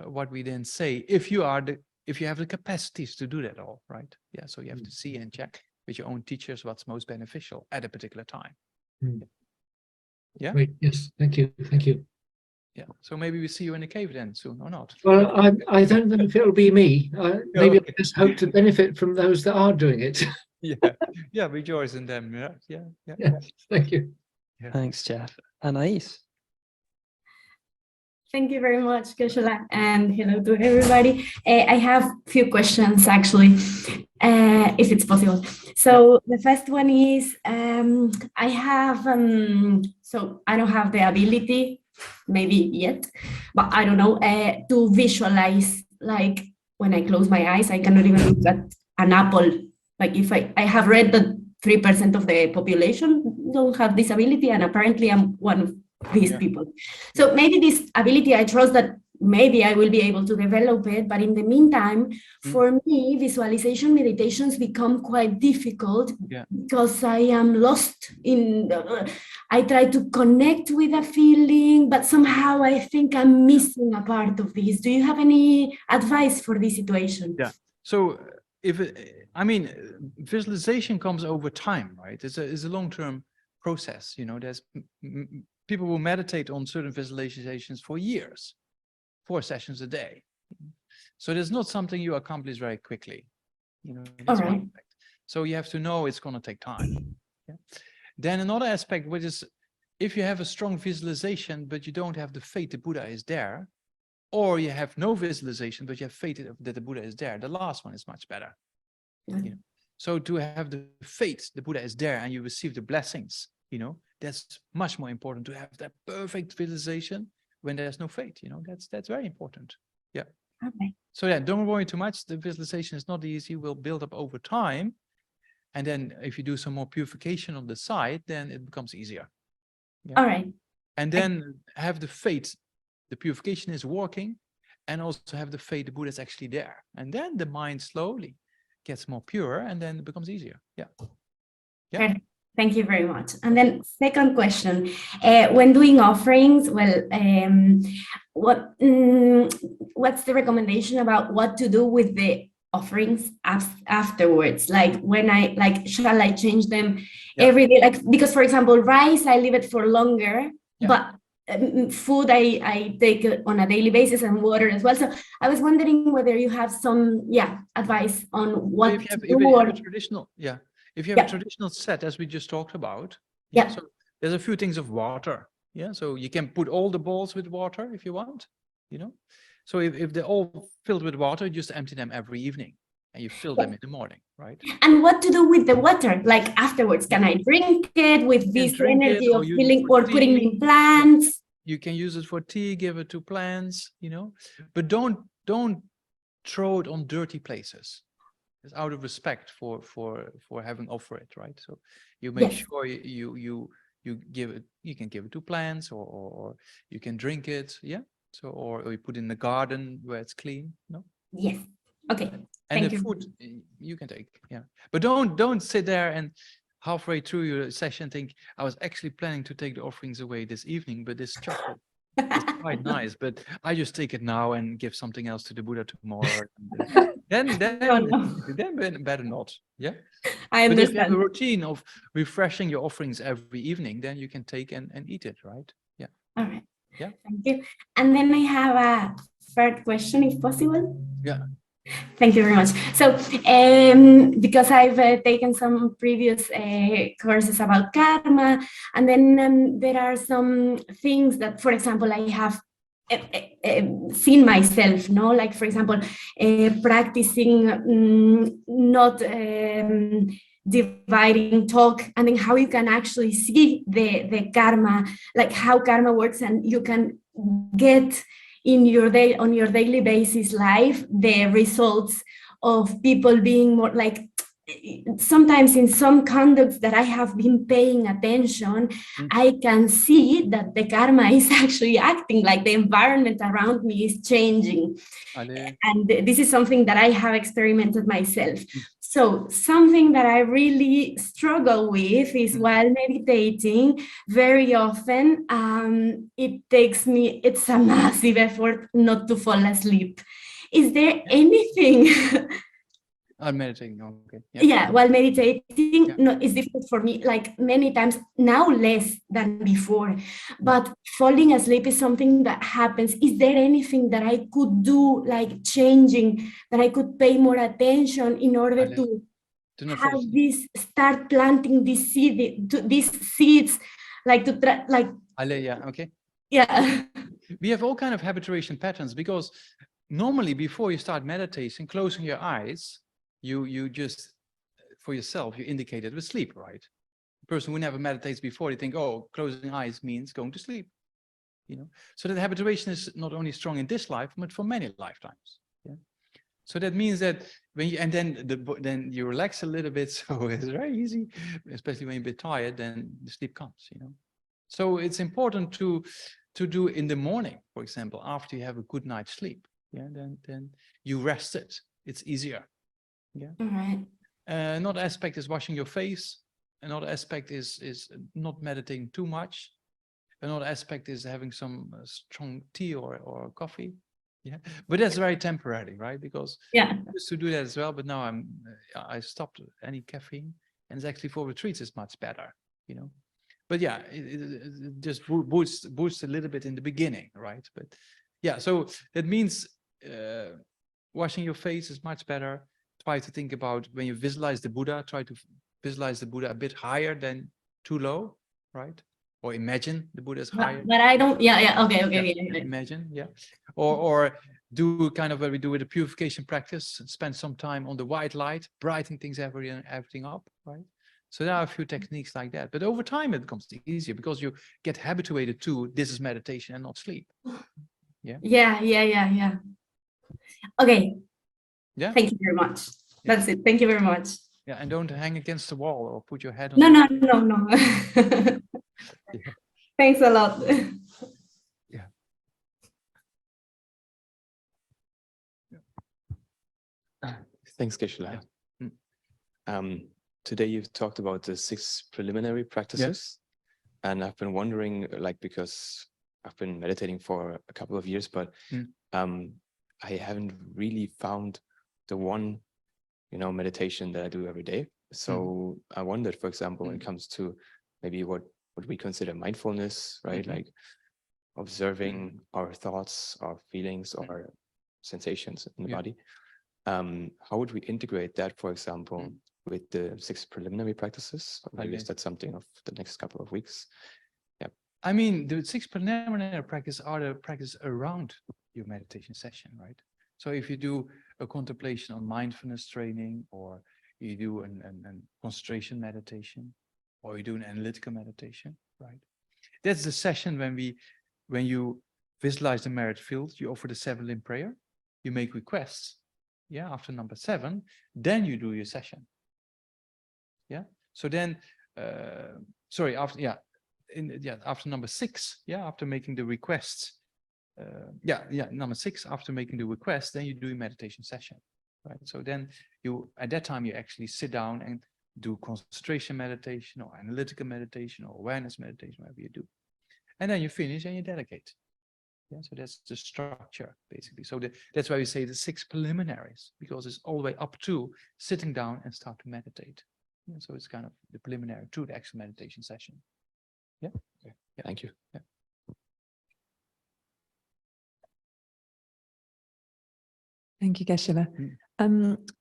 Speaker 1: what we then say, if you have the capacities to do that all, right? Yeah, so you have to see and check with your own teachers what's most beneficial at a particular time. Yeah.
Speaker 5: Great. Yes. Thank you. Thank you.
Speaker 1: Yeah. So maybe we see you in the cave then soon or not?
Speaker 5: Well, I don't know if it'll be me. Maybe I just hope to benefit from those that are doing it.
Speaker 1: Yeah, rejoice in them. Yeah.
Speaker 5: Yes. Thank you.
Speaker 1: Yeah.
Speaker 2: Thanks, Jeff. Anais.
Speaker 6: Thank you very much, Geshe, and hello to everybody. I have a few questions, actually, if it's possible. So the first one is, I have, so I don't have the ability, maybe yet, but I don't know, to visualize, like when I close my eyes, I cannot even look at an apple. Like if I have read that 3% of the population don't have this ability, and apparently I'm one of these people. So maybe this ability, I trust that maybe I will be able to develop it, but in the meantime, for me, visualization meditations become quite difficult because I am lost in, I try to connect with a feeling, but somehow I think I'm missing a part of this. Do you have any advice for this situation?
Speaker 1: Yeah. So visualization comes over time, right? It's a long-term process. You know, there's people will meditate on certain visualizations for years, 4 sessions a day. So there's not something you accomplish very quickly. You know, that's one aspect. So you have to know it's going to take time. Yeah? Then another aspect, which is if you have a strong visualization, but you don't have the faith the Buddha is there, or you have no visualization, but you have faith that the Buddha is there, the last one is much better. You know? So to have the faith the Buddha is there and you receive the blessings, you know, that's much more important to have that perfect visualization when there's no faith, you know, that's very important. Yeah.
Speaker 6: Okay.
Speaker 1: So yeah, don't worry too much. The visualization is not easy, will build up over time. And then if you do some more purification on the side, then it becomes easier. Yeah.
Speaker 6: All right.
Speaker 1: And then have the faith, the purification is working, and also have the faith the Buddha is actually there. And then the mind slowly gets more pure and then it becomes easier. Yeah. Yeah.
Speaker 6: Okay. Thank you very much. And then second question, when doing offerings, well, what's the recommendation about what to do with the offerings afterwards? Like shall I change them every day? Like, because for example, rice, I leave it for longer, but food I take on a daily basis, and water as well. So I was wondering whether you have some advice on what
Speaker 1: if you have a traditional, if you have a traditional set, as we just talked about, so there's a few things of water. Yeah, so you can put all the bowls with water if you want, you know. So if they're all filled with water, just empty them every evening and you fill them in the morning, right?
Speaker 6: And what to do with the water? Like afterwards, can I drink it with this energy of filling or putting in plants?
Speaker 1: You can use it for tea, give it to plants, you know, but don't throw it on dirty places. It's out of respect for having offered it, right? So you make sure you give it, you can give it to plants or you can drink it, so or you put in the garden where it's clean, no?
Speaker 6: Yes. Okay.
Speaker 1: And the food you can take, but don't sit there and halfway through your session think, I was actually planning to take the offerings away this evening, but this chocolate is quite nice, but I just take it now and give something else to the Buddha tomorrow. Then better not. Yeah.
Speaker 6: I understand.
Speaker 1: But if you have a routine of refreshing your offerings every evening, then you can take and eat it, right? Yeah.
Speaker 6: All right.
Speaker 1: Yeah.
Speaker 6: Thank you. And then I have a third question, if possible.
Speaker 1: Yeah.
Speaker 6: Thank you very much. So, because I've taken some previous courses about karma, and then there are some things that, for example, I have seen myself, no, like for example, practicing not dividing talk, and then how you can actually see the karma, like how karma works, and you can get in your day on your daily basis life the results of people being more like, sometimes in some conducts that I have been paying attention, I can see that the karma is actually acting, like the environment around me is changing. And this is something that I have experimented myself. So something that I really struggle with is while meditating, very often it's a massive effort not to fall asleep. Is there anything
Speaker 1: I'm meditating, okay.
Speaker 6: Yeah, while meditating, no, it's difficult for me, like many times, now less than before, but falling asleep is something that happens. Is there anything that I could do, like changing, that I could pay more attention in order to have this, start planting these seeds, like to try, like.
Speaker 1: Okay.
Speaker 6: Yeah.
Speaker 1: We have all kind of habituation patterns, because normally before you start meditating, closing your eyes, you just, for yourself, you indicate it with sleep, right? The person who never meditates before, they think, oh, closing eyes means going to sleep, you know? So that habituation is not only strong in this life, but for many lifetimes. Yeah. So that means that when you, and then you relax a little bit, so it's very easy, especially when you're a bit tired, then the sleep comes, you know? So it's important to do in the morning, for example, after you have a good night's sleep. Yeah, then you rest it. It's easier. Yeah.
Speaker 6: All right.
Speaker 1: Another aspect is washing your face. Another aspect is not meditating too much. Another aspect is having some strong tea or coffee. Yeah, but that's very temporary, right? Because I used to do that as well, but now I stopped any caffeine, and it's actually for retreats is much better, you know. But yeah, it just boosts a little bit in the beginning, right? But yeah, so that means washing your face is much better. Try to think about when you visualize the Buddha, try to visualize the Buddha a bit higher than too low, right? Or imagine the Buddha is higher.
Speaker 6: But I don't, okay.
Speaker 1: Imagine, or do kind of what we do with the purification practice, spend some time on the white light, brighten things everything up, right? So there are a few techniques like that, but over time it becomes easier because you get habituated to this is meditation and not sleep.
Speaker 6: Yeah. Okay.
Speaker 1: Yeah.
Speaker 6: Thank you very much. That's it. Thank you very much.
Speaker 1: Yeah, and don't hang against the wall or put your head on.
Speaker 6: No. Thanks a lot.
Speaker 1: Yeah.
Speaker 7: Thanks, Geshe. Today you've talked about the 6 preliminary practices, and I've been wondering, like, because I've been meditating for a couple of years, but I haven't really found the one, meditation that I do every day. So I wondered, for example, when it comes to maybe what we consider mindfulness, right? Like observing our thoughts, our feelings, our sensations in the body. How would we integrate that, for example, with the 6 preliminary practices? Maybe is that something of the next couple of weeks? Yeah.
Speaker 1: I mean, the 6 preliminary practices are the practice around your meditation session, right? So if you do a contemplation on mindfulness training, or you do an concentration meditation, or you do an analytical meditation, right? That's the session when you visualize the merit field, you offer the 7-limb prayer, you make requests. Yeah, after number 7, then you do your session. Yeah. So then, after number 6, after making the requests, number 6, after making the request, then you do your meditation session, right? So then at that time, you actually sit down and do concentration meditation or analytical meditation or awareness meditation, whatever you do. And then you finish and you dedicate. Yeah, so that's the structure, basically. So that's why we say the 6 preliminaries, because it's all the way up to sitting down and start to meditate. Yeah, so it's kind of the preliminary to the actual meditation session. Yeah.
Speaker 7: Thank you.
Speaker 1: Yeah.
Speaker 8: Thank you, Geshe.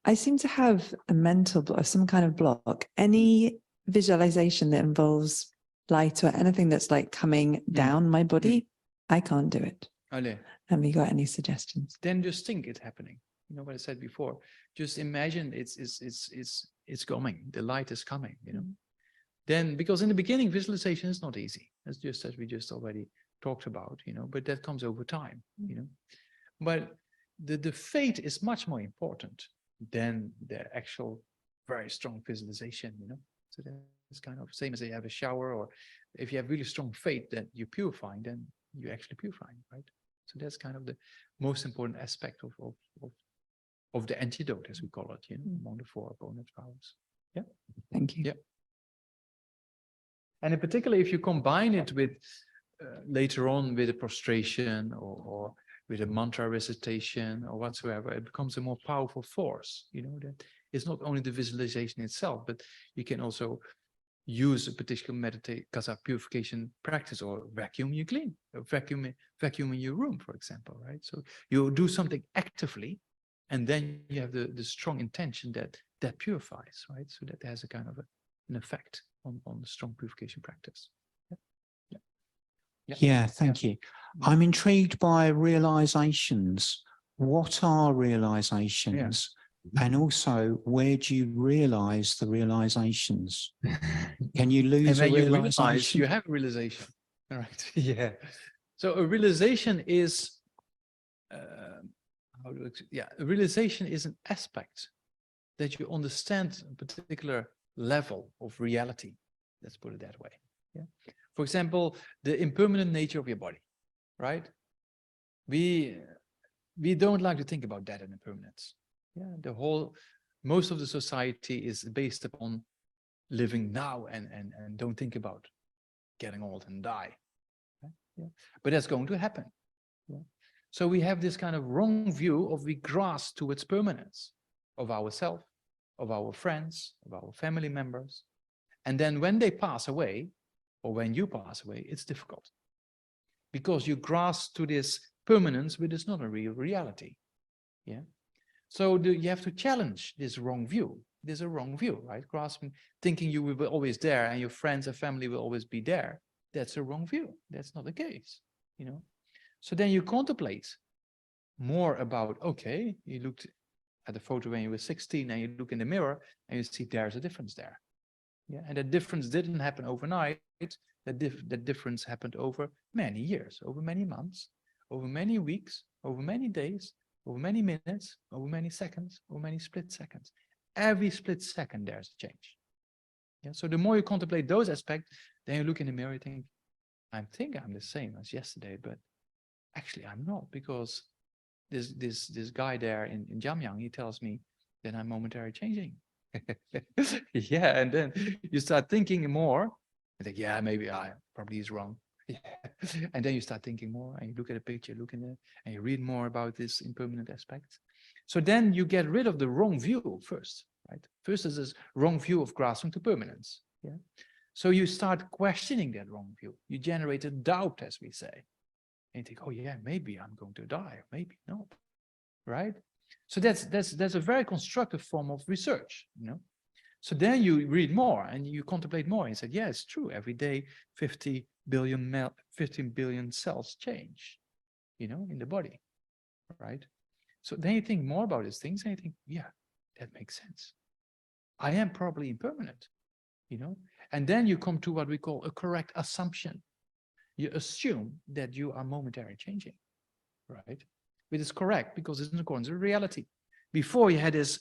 Speaker 8: I seem to have a mental block, some kind of block. Any visualization that involves light or anything that's like coming down my body, I can't do it. Have you got any suggestions?
Speaker 1: Then just think it's happening. You know what I said before. Just imagine it's coming. The light is coming. You know. Then, because in the beginning, visualization is not easy. That's just as we just already talked about. You know, but that comes over time. You know, but the fate is much more important than the actual very strong visualization. You know, so that's kind of same as you have a shower, or if you have really strong faith that you're purifying, then you're actually purifying, right? So that's kind of the most important aspect of the antidote, as we call it, you know, among the 4 opponent powers. Yeah.
Speaker 8: Thank you.
Speaker 1: Yeah. And in particular, if you combine it with later on with a prostration or with a mantra recitation or whatsoever, it becomes a more powerful force. You know, that it's not only the visualization itself, but you can also use a particular kasa purification practice, or vacuum you clean, or vacuum in your room, for example, right? So you do something actively, and then you have the strong intention that purifies, right? So that has a kind of an effect on the strong purification practice.
Speaker 9: Yeah, thank you. I'm intrigued by realizations. What are realizations? And also, where do you realize the realizations? Can you lose
Speaker 1: And
Speaker 9: a
Speaker 1: when you
Speaker 9: realization?
Speaker 1: realize, you have a realization. All right. Yeah. So a realization is, a realization is an aspect that you understand a particular level of reality. Let's put it that way. Yeah. For example, the impermanent nature of your body, right? We don't like to think about death and impermanence. Yeah. Most of the society is based upon living now and don't think about getting old and die. Right? Yeah. But that's going to happen. Yeah. So we have this kind of wrong view of we grasp towards permanence of ourselves, of our friends, of our family members. And then when they pass away, or when you pass away, it's difficult. Because you grasp to this permanence, but it's not a real reality. Yeah. So you have to challenge this wrong view. There's a wrong view, right? Grasping, thinking you will be always there and your friends and family will always be there. That's a wrong view. That's not the case, you know? So then you contemplate more about, okay, you looked at the photo when you were 16 and you look in the mirror and you see there's a difference there. Yeah, and that difference didn't happen overnight. That difference happened over many years, over many months, over many weeks, over many days, over many minutes, over many seconds, over many split seconds. Every split second there's a change. Yeah, so the more you contemplate those aspects, then you look in the mirror and think, I think I'm the same as yesterday, but actually I'm not, because this guy there in Jamyang, he tells me that I'm momentarily changing. Yeah, and then you start thinking more. I think, yeah, maybe I probably is wrong. Yeah. And then you start thinking more, and you look at a picture, look in it, and you read more about this impermanent aspect. So then you get rid of the wrong view first, right? First is this wrong view of grasping to permanence. Yeah. So you start questioning that wrong view. You generate a doubt, as we say. And you think, oh yeah, maybe I'm going to die, or maybe not, right? So that's a very constructive form of research, you know. So then you read more and you contemplate more and said, yeah, it's true. Every day, 15 billion cells change, you know, in the body, right? So then you think more about these things and you think, yeah, that makes sense. I am probably impermanent, you know. And then you come to what we call a correct assumption. You assume that you are momentarily changing, right? Which is correct because it's in accordance with reality. Before you had this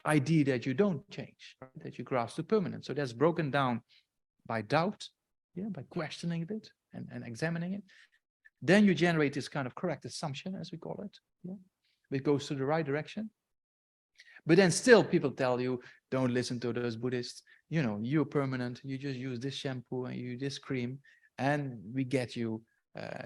Speaker 1: idea that you don't change, right? That you grasp the permanent. So that's broken down by doubt, yeah, by questioning it and examining it. Then you generate this kind of correct assumption, as we call it, yeah, which goes to the right direction. But then still people tell you, don't listen to those Buddhists, you know, you're permanent, you just use this shampoo and you use this cream, and we get you,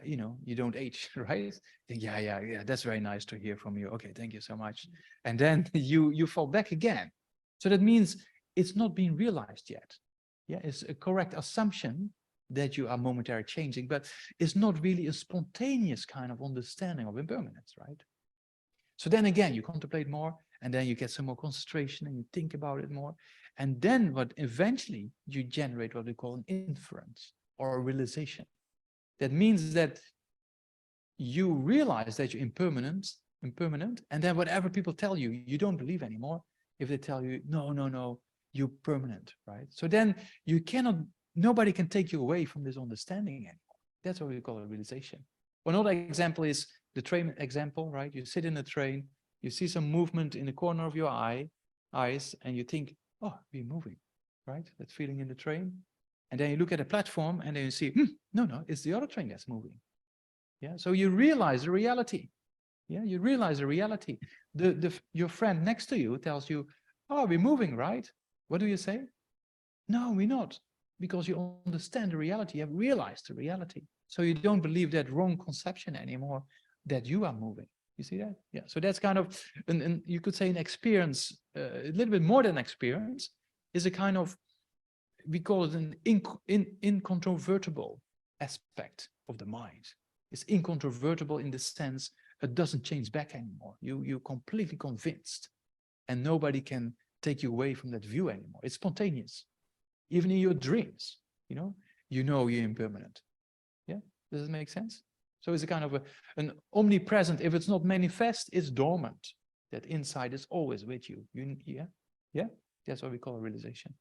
Speaker 1: you know, you don't age, right? Yeah, that's very nice to hear from you. Okay, thank you so much. And then you fall back again. So that means it's not being realized yet. Yeah, it's a correct assumption that you are momentarily changing, but it's not really a spontaneous kind of understanding of impermanence, right? So then again, you contemplate more, and then you get some more concentration and you think about it more. And then what eventually you generate what we call an inference or a realization. That means that you realize that you're impermanent, and then whatever people tell you, you don't believe anymore. If they tell you, no, you're permanent, right? So then you cannot, nobody can take you away from this understanding anymore. That's what we call a realization. Another example is the train example, right? You sit in a train, you see some movement in the corner of your eyes, and you think, oh, we're moving, right? That feeling in the train. And then you look at a platform and then you see, no, it's the other train that's moving. Yeah, so you realize the reality. Yeah, you realize the reality. Your friend next to you tells you, oh, we're moving, right? What do you say? No, we're not. Because you understand the reality, you have realized the reality. So you don't believe that wrong conception anymore that you are moving. You see that? Yeah, so that's kind of, and you could say an experience, a little bit more than experience, is a kind of, we call it an incontrovertible aspect of the mind. It's incontrovertible in the sense it doesn't change back anymore. You're completely convinced, and nobody can take you away from that view anymore. It's spontaneous. Even in your dreams, you know you're impermanent. Yeah, does it make sense? So it's a kind of an omnipresent. If it's not manifest, it's dormant. That insight is always with you. Yeah. That's what we call a realization.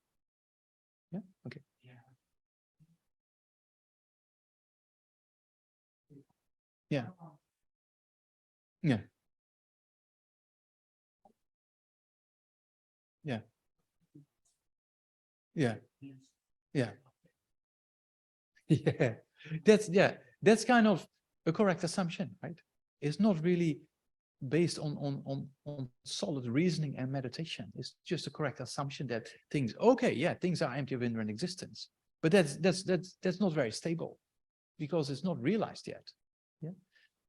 Speaker 1: Yeah. Okay. Yeah. Yeah. Yeah. Yeah. Yeah. Yeah. That's kind of a correct assumption, right? It's not really based on solid reasoning and meditation. It's just a correct assumption that things are empty of inherent existence. But that's not very stable, because it's not realized yet. Yeah.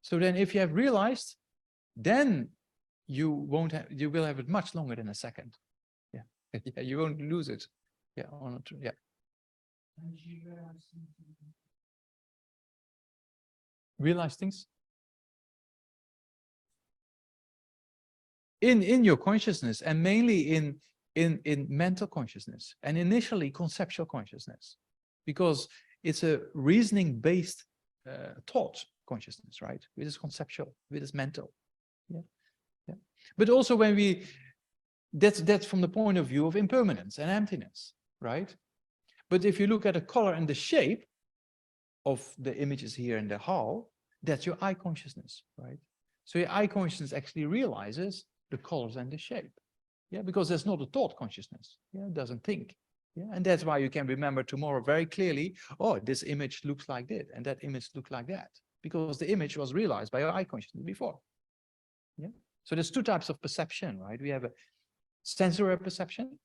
Speaker 1: So then if you have realized, then you will have it much longer than a second. Yeah. Yeah, you won't lose it. Yeah. Yeah. Realize things in your consciousness, and mainly in mental consciousness, and initially conceptual consciousness, because it's a reasoning based thought consciousness, right? It is conceptual, it is mental. Yeah. But also when that's from the point of view of impermanence and emptiness, right? But if you look at the color and the shape of the images here in the hall, that's your eye consciousness, right? So your eye consciousness actually realizes the colors and the shape. Yeah, because there's not a thought consciousness. Yeah, it doesn't think. Yeah, and that's why you can remember tomorrow very clearly, oh, this image looks like this, and that image looks like that, because the image was realized by your eye consciousness before. Yeah. So there's two types of perception, right? We have a sensory perception,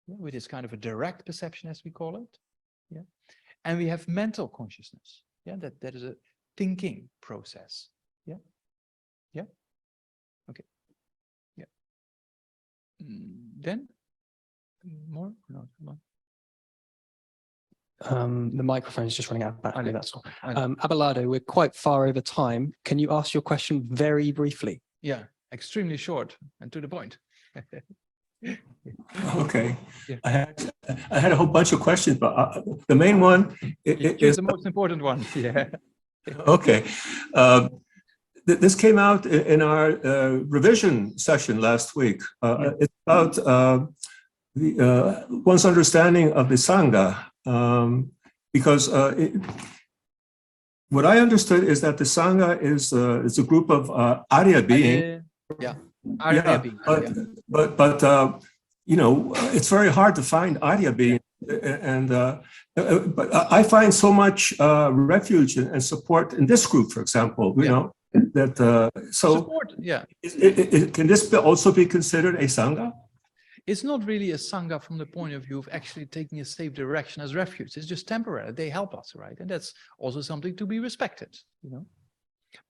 Speaker 1: which is kind of a direct perception, as we call it. Yeah. And we have mental consciousness. Yeah, that is a thinking process. Yeah. Yeah. Okay. Yeah. Then more? No, come on.
Speaker 2: The microphone is just running out of battery,
Speaker 1: know.
Speaker 2: that's all.
Speaker 1: I know.
Speaker 2: Abelardo, we're quite far over time. Can you ask your question very briefly?
Speaker 1: Yeah, extremely short and to the point.
Speaker 10: Okay.
Speaker 1: Yeah.
Speaker 10: I had a whole bunch of questions, but the main one
Speaker 1: is the most important one. Yeah.
Speaker 10: Okay. This came out in our revision session last week. It's about one's understanding of the Sangha, because what I understood is that the Sangha is a group of Arya beings.
Speaker 1: Yeah. Arya beings.
Speaker 10: But it's very hard to find Arya beings, and but I find so much refuge and support in this group, for example. You know that so.
Speaker 1: Support, yeah.
Speaker 10: Can this also be considered a Sangha?
Speaker 1: It's not really a Sangha from the point of view of actually taking a safe direction as refuge. It's just temporary. They help us, right? And that's also something to be respected,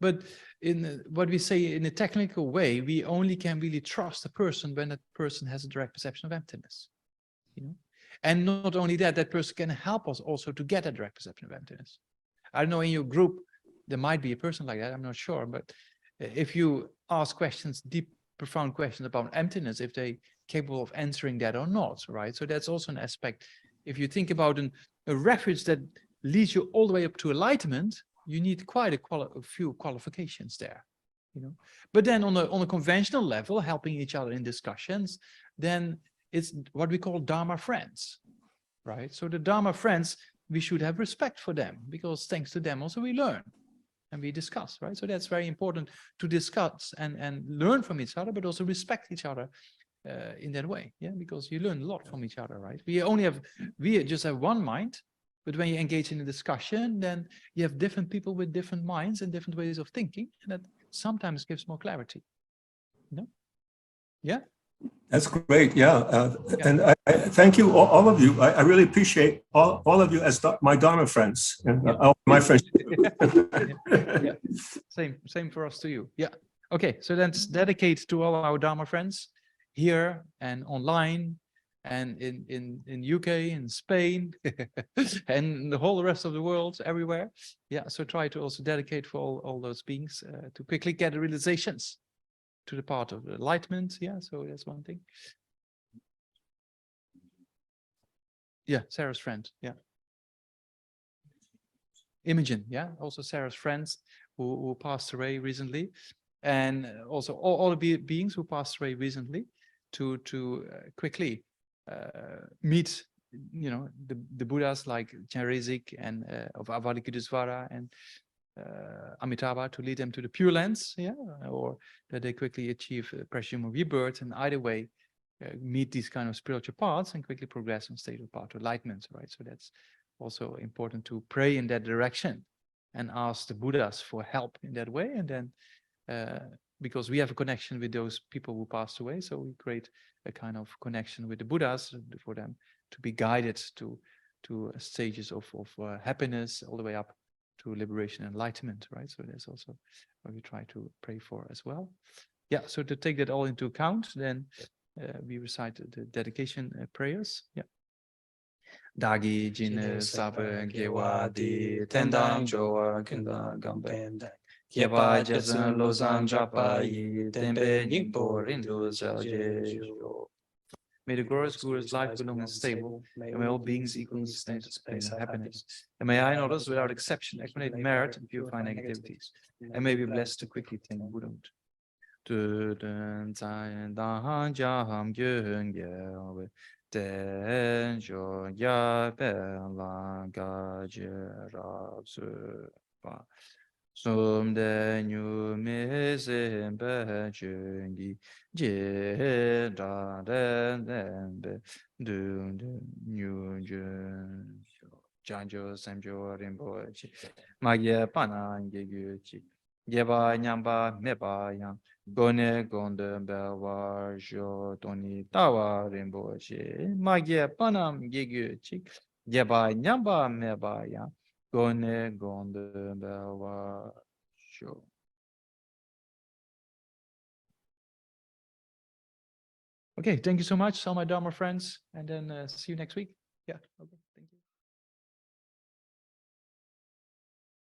Speaker 1: But in what we say in a technical way, we only can really trust a person when that person has a direct perception of emptiness, And not only that, that person can help us also to get a direct perception of emptiness. I don't know, in your group, there might be a person like that, I'm not sure. But if you ask questions, deep, profound questions about emptiness, if they capable of answering that or not, right? So that's also an aspect. If you think about a refuge that leads you all the way up to enlightenment, you need quite a few qualifications there, you know. But then on a conventional level, helping each other in discussions, then it's what we call Dharma friends, right? So the Dharma friends, we should have respect for them, because thanks to them also we learn and we discuss, right? So that's very important to discuss and learn from each other, but also respect each other in that way, yeah, because you learn a lot from each other, right? We just have one mind, but when you engage in a discussion, then you have different people with different minds and different ways of thinking, and that sometimes gives more clarity, you know? Yeah.
Speaker 10: That's great. Yeah. And I thank you, all of you. I really appreciate all of you as my Dharma friends and all my friends.
Speaker 1: Yeah. Same for us to you. Yeah. Okay. So that's dedicated to all our Dharma friends here and online and in UK, in Spain, and the whole rest of the world, everywhere. Yeah. So try to also dedicate for all those beings to quickly get the realizations to the part of enlightenment. Yeah, so that's one thing. Yeah, Sarah's friend. Yeah. Imogen, yeah, also Sarah's friends who passed away recently, and also all the beings who passed away recently to quickly meet, you know, the Buddhas like Chandrazik and of Avalokitesvara and Amitabha, to lead them to the Pure Lands, yeah, or that they quickly achieve presumed rebirth, and either way meet these kind of spiritual paths and quickly progress on state of path to enlightenment, right? So that's also important to pray in that direction and ask the Buddhas for help in that way, and then because we have a connection with those people who passed away, so we create a kind of connection with the Buddhas for them to be guided to stages of happiness all the way up to liberation and enlightenment, right? So that's also what we try to pray for as well. Yeah, so to take that all into account, then we recite the dedication prayers. Yeah. Dagi jin sabe gewa di tendang joa kinda gambe. Keba jason lozan drapa yi tembe nyingpo rindu zaje. May the glorious Guru's life be long and stable, and may all beings equally sustain and happiness. And may I and others, without exception, equate merit and purify negativities, and may be blessed to quickly attain Buddhahood. Sumde nyu me se be jungi je da den be du nyu jun janjo samjo rimbo chi magye pana nge gyu chi yeba nyamba meba yang gone gonde be wa jo toni tawa rimbo chi magye pana nge gyu chi yeba nyamba meba yang gone gonde be wa jo. Okay, thank you so much, all my Dharma friends, and then see you next week. Yeah. Okay.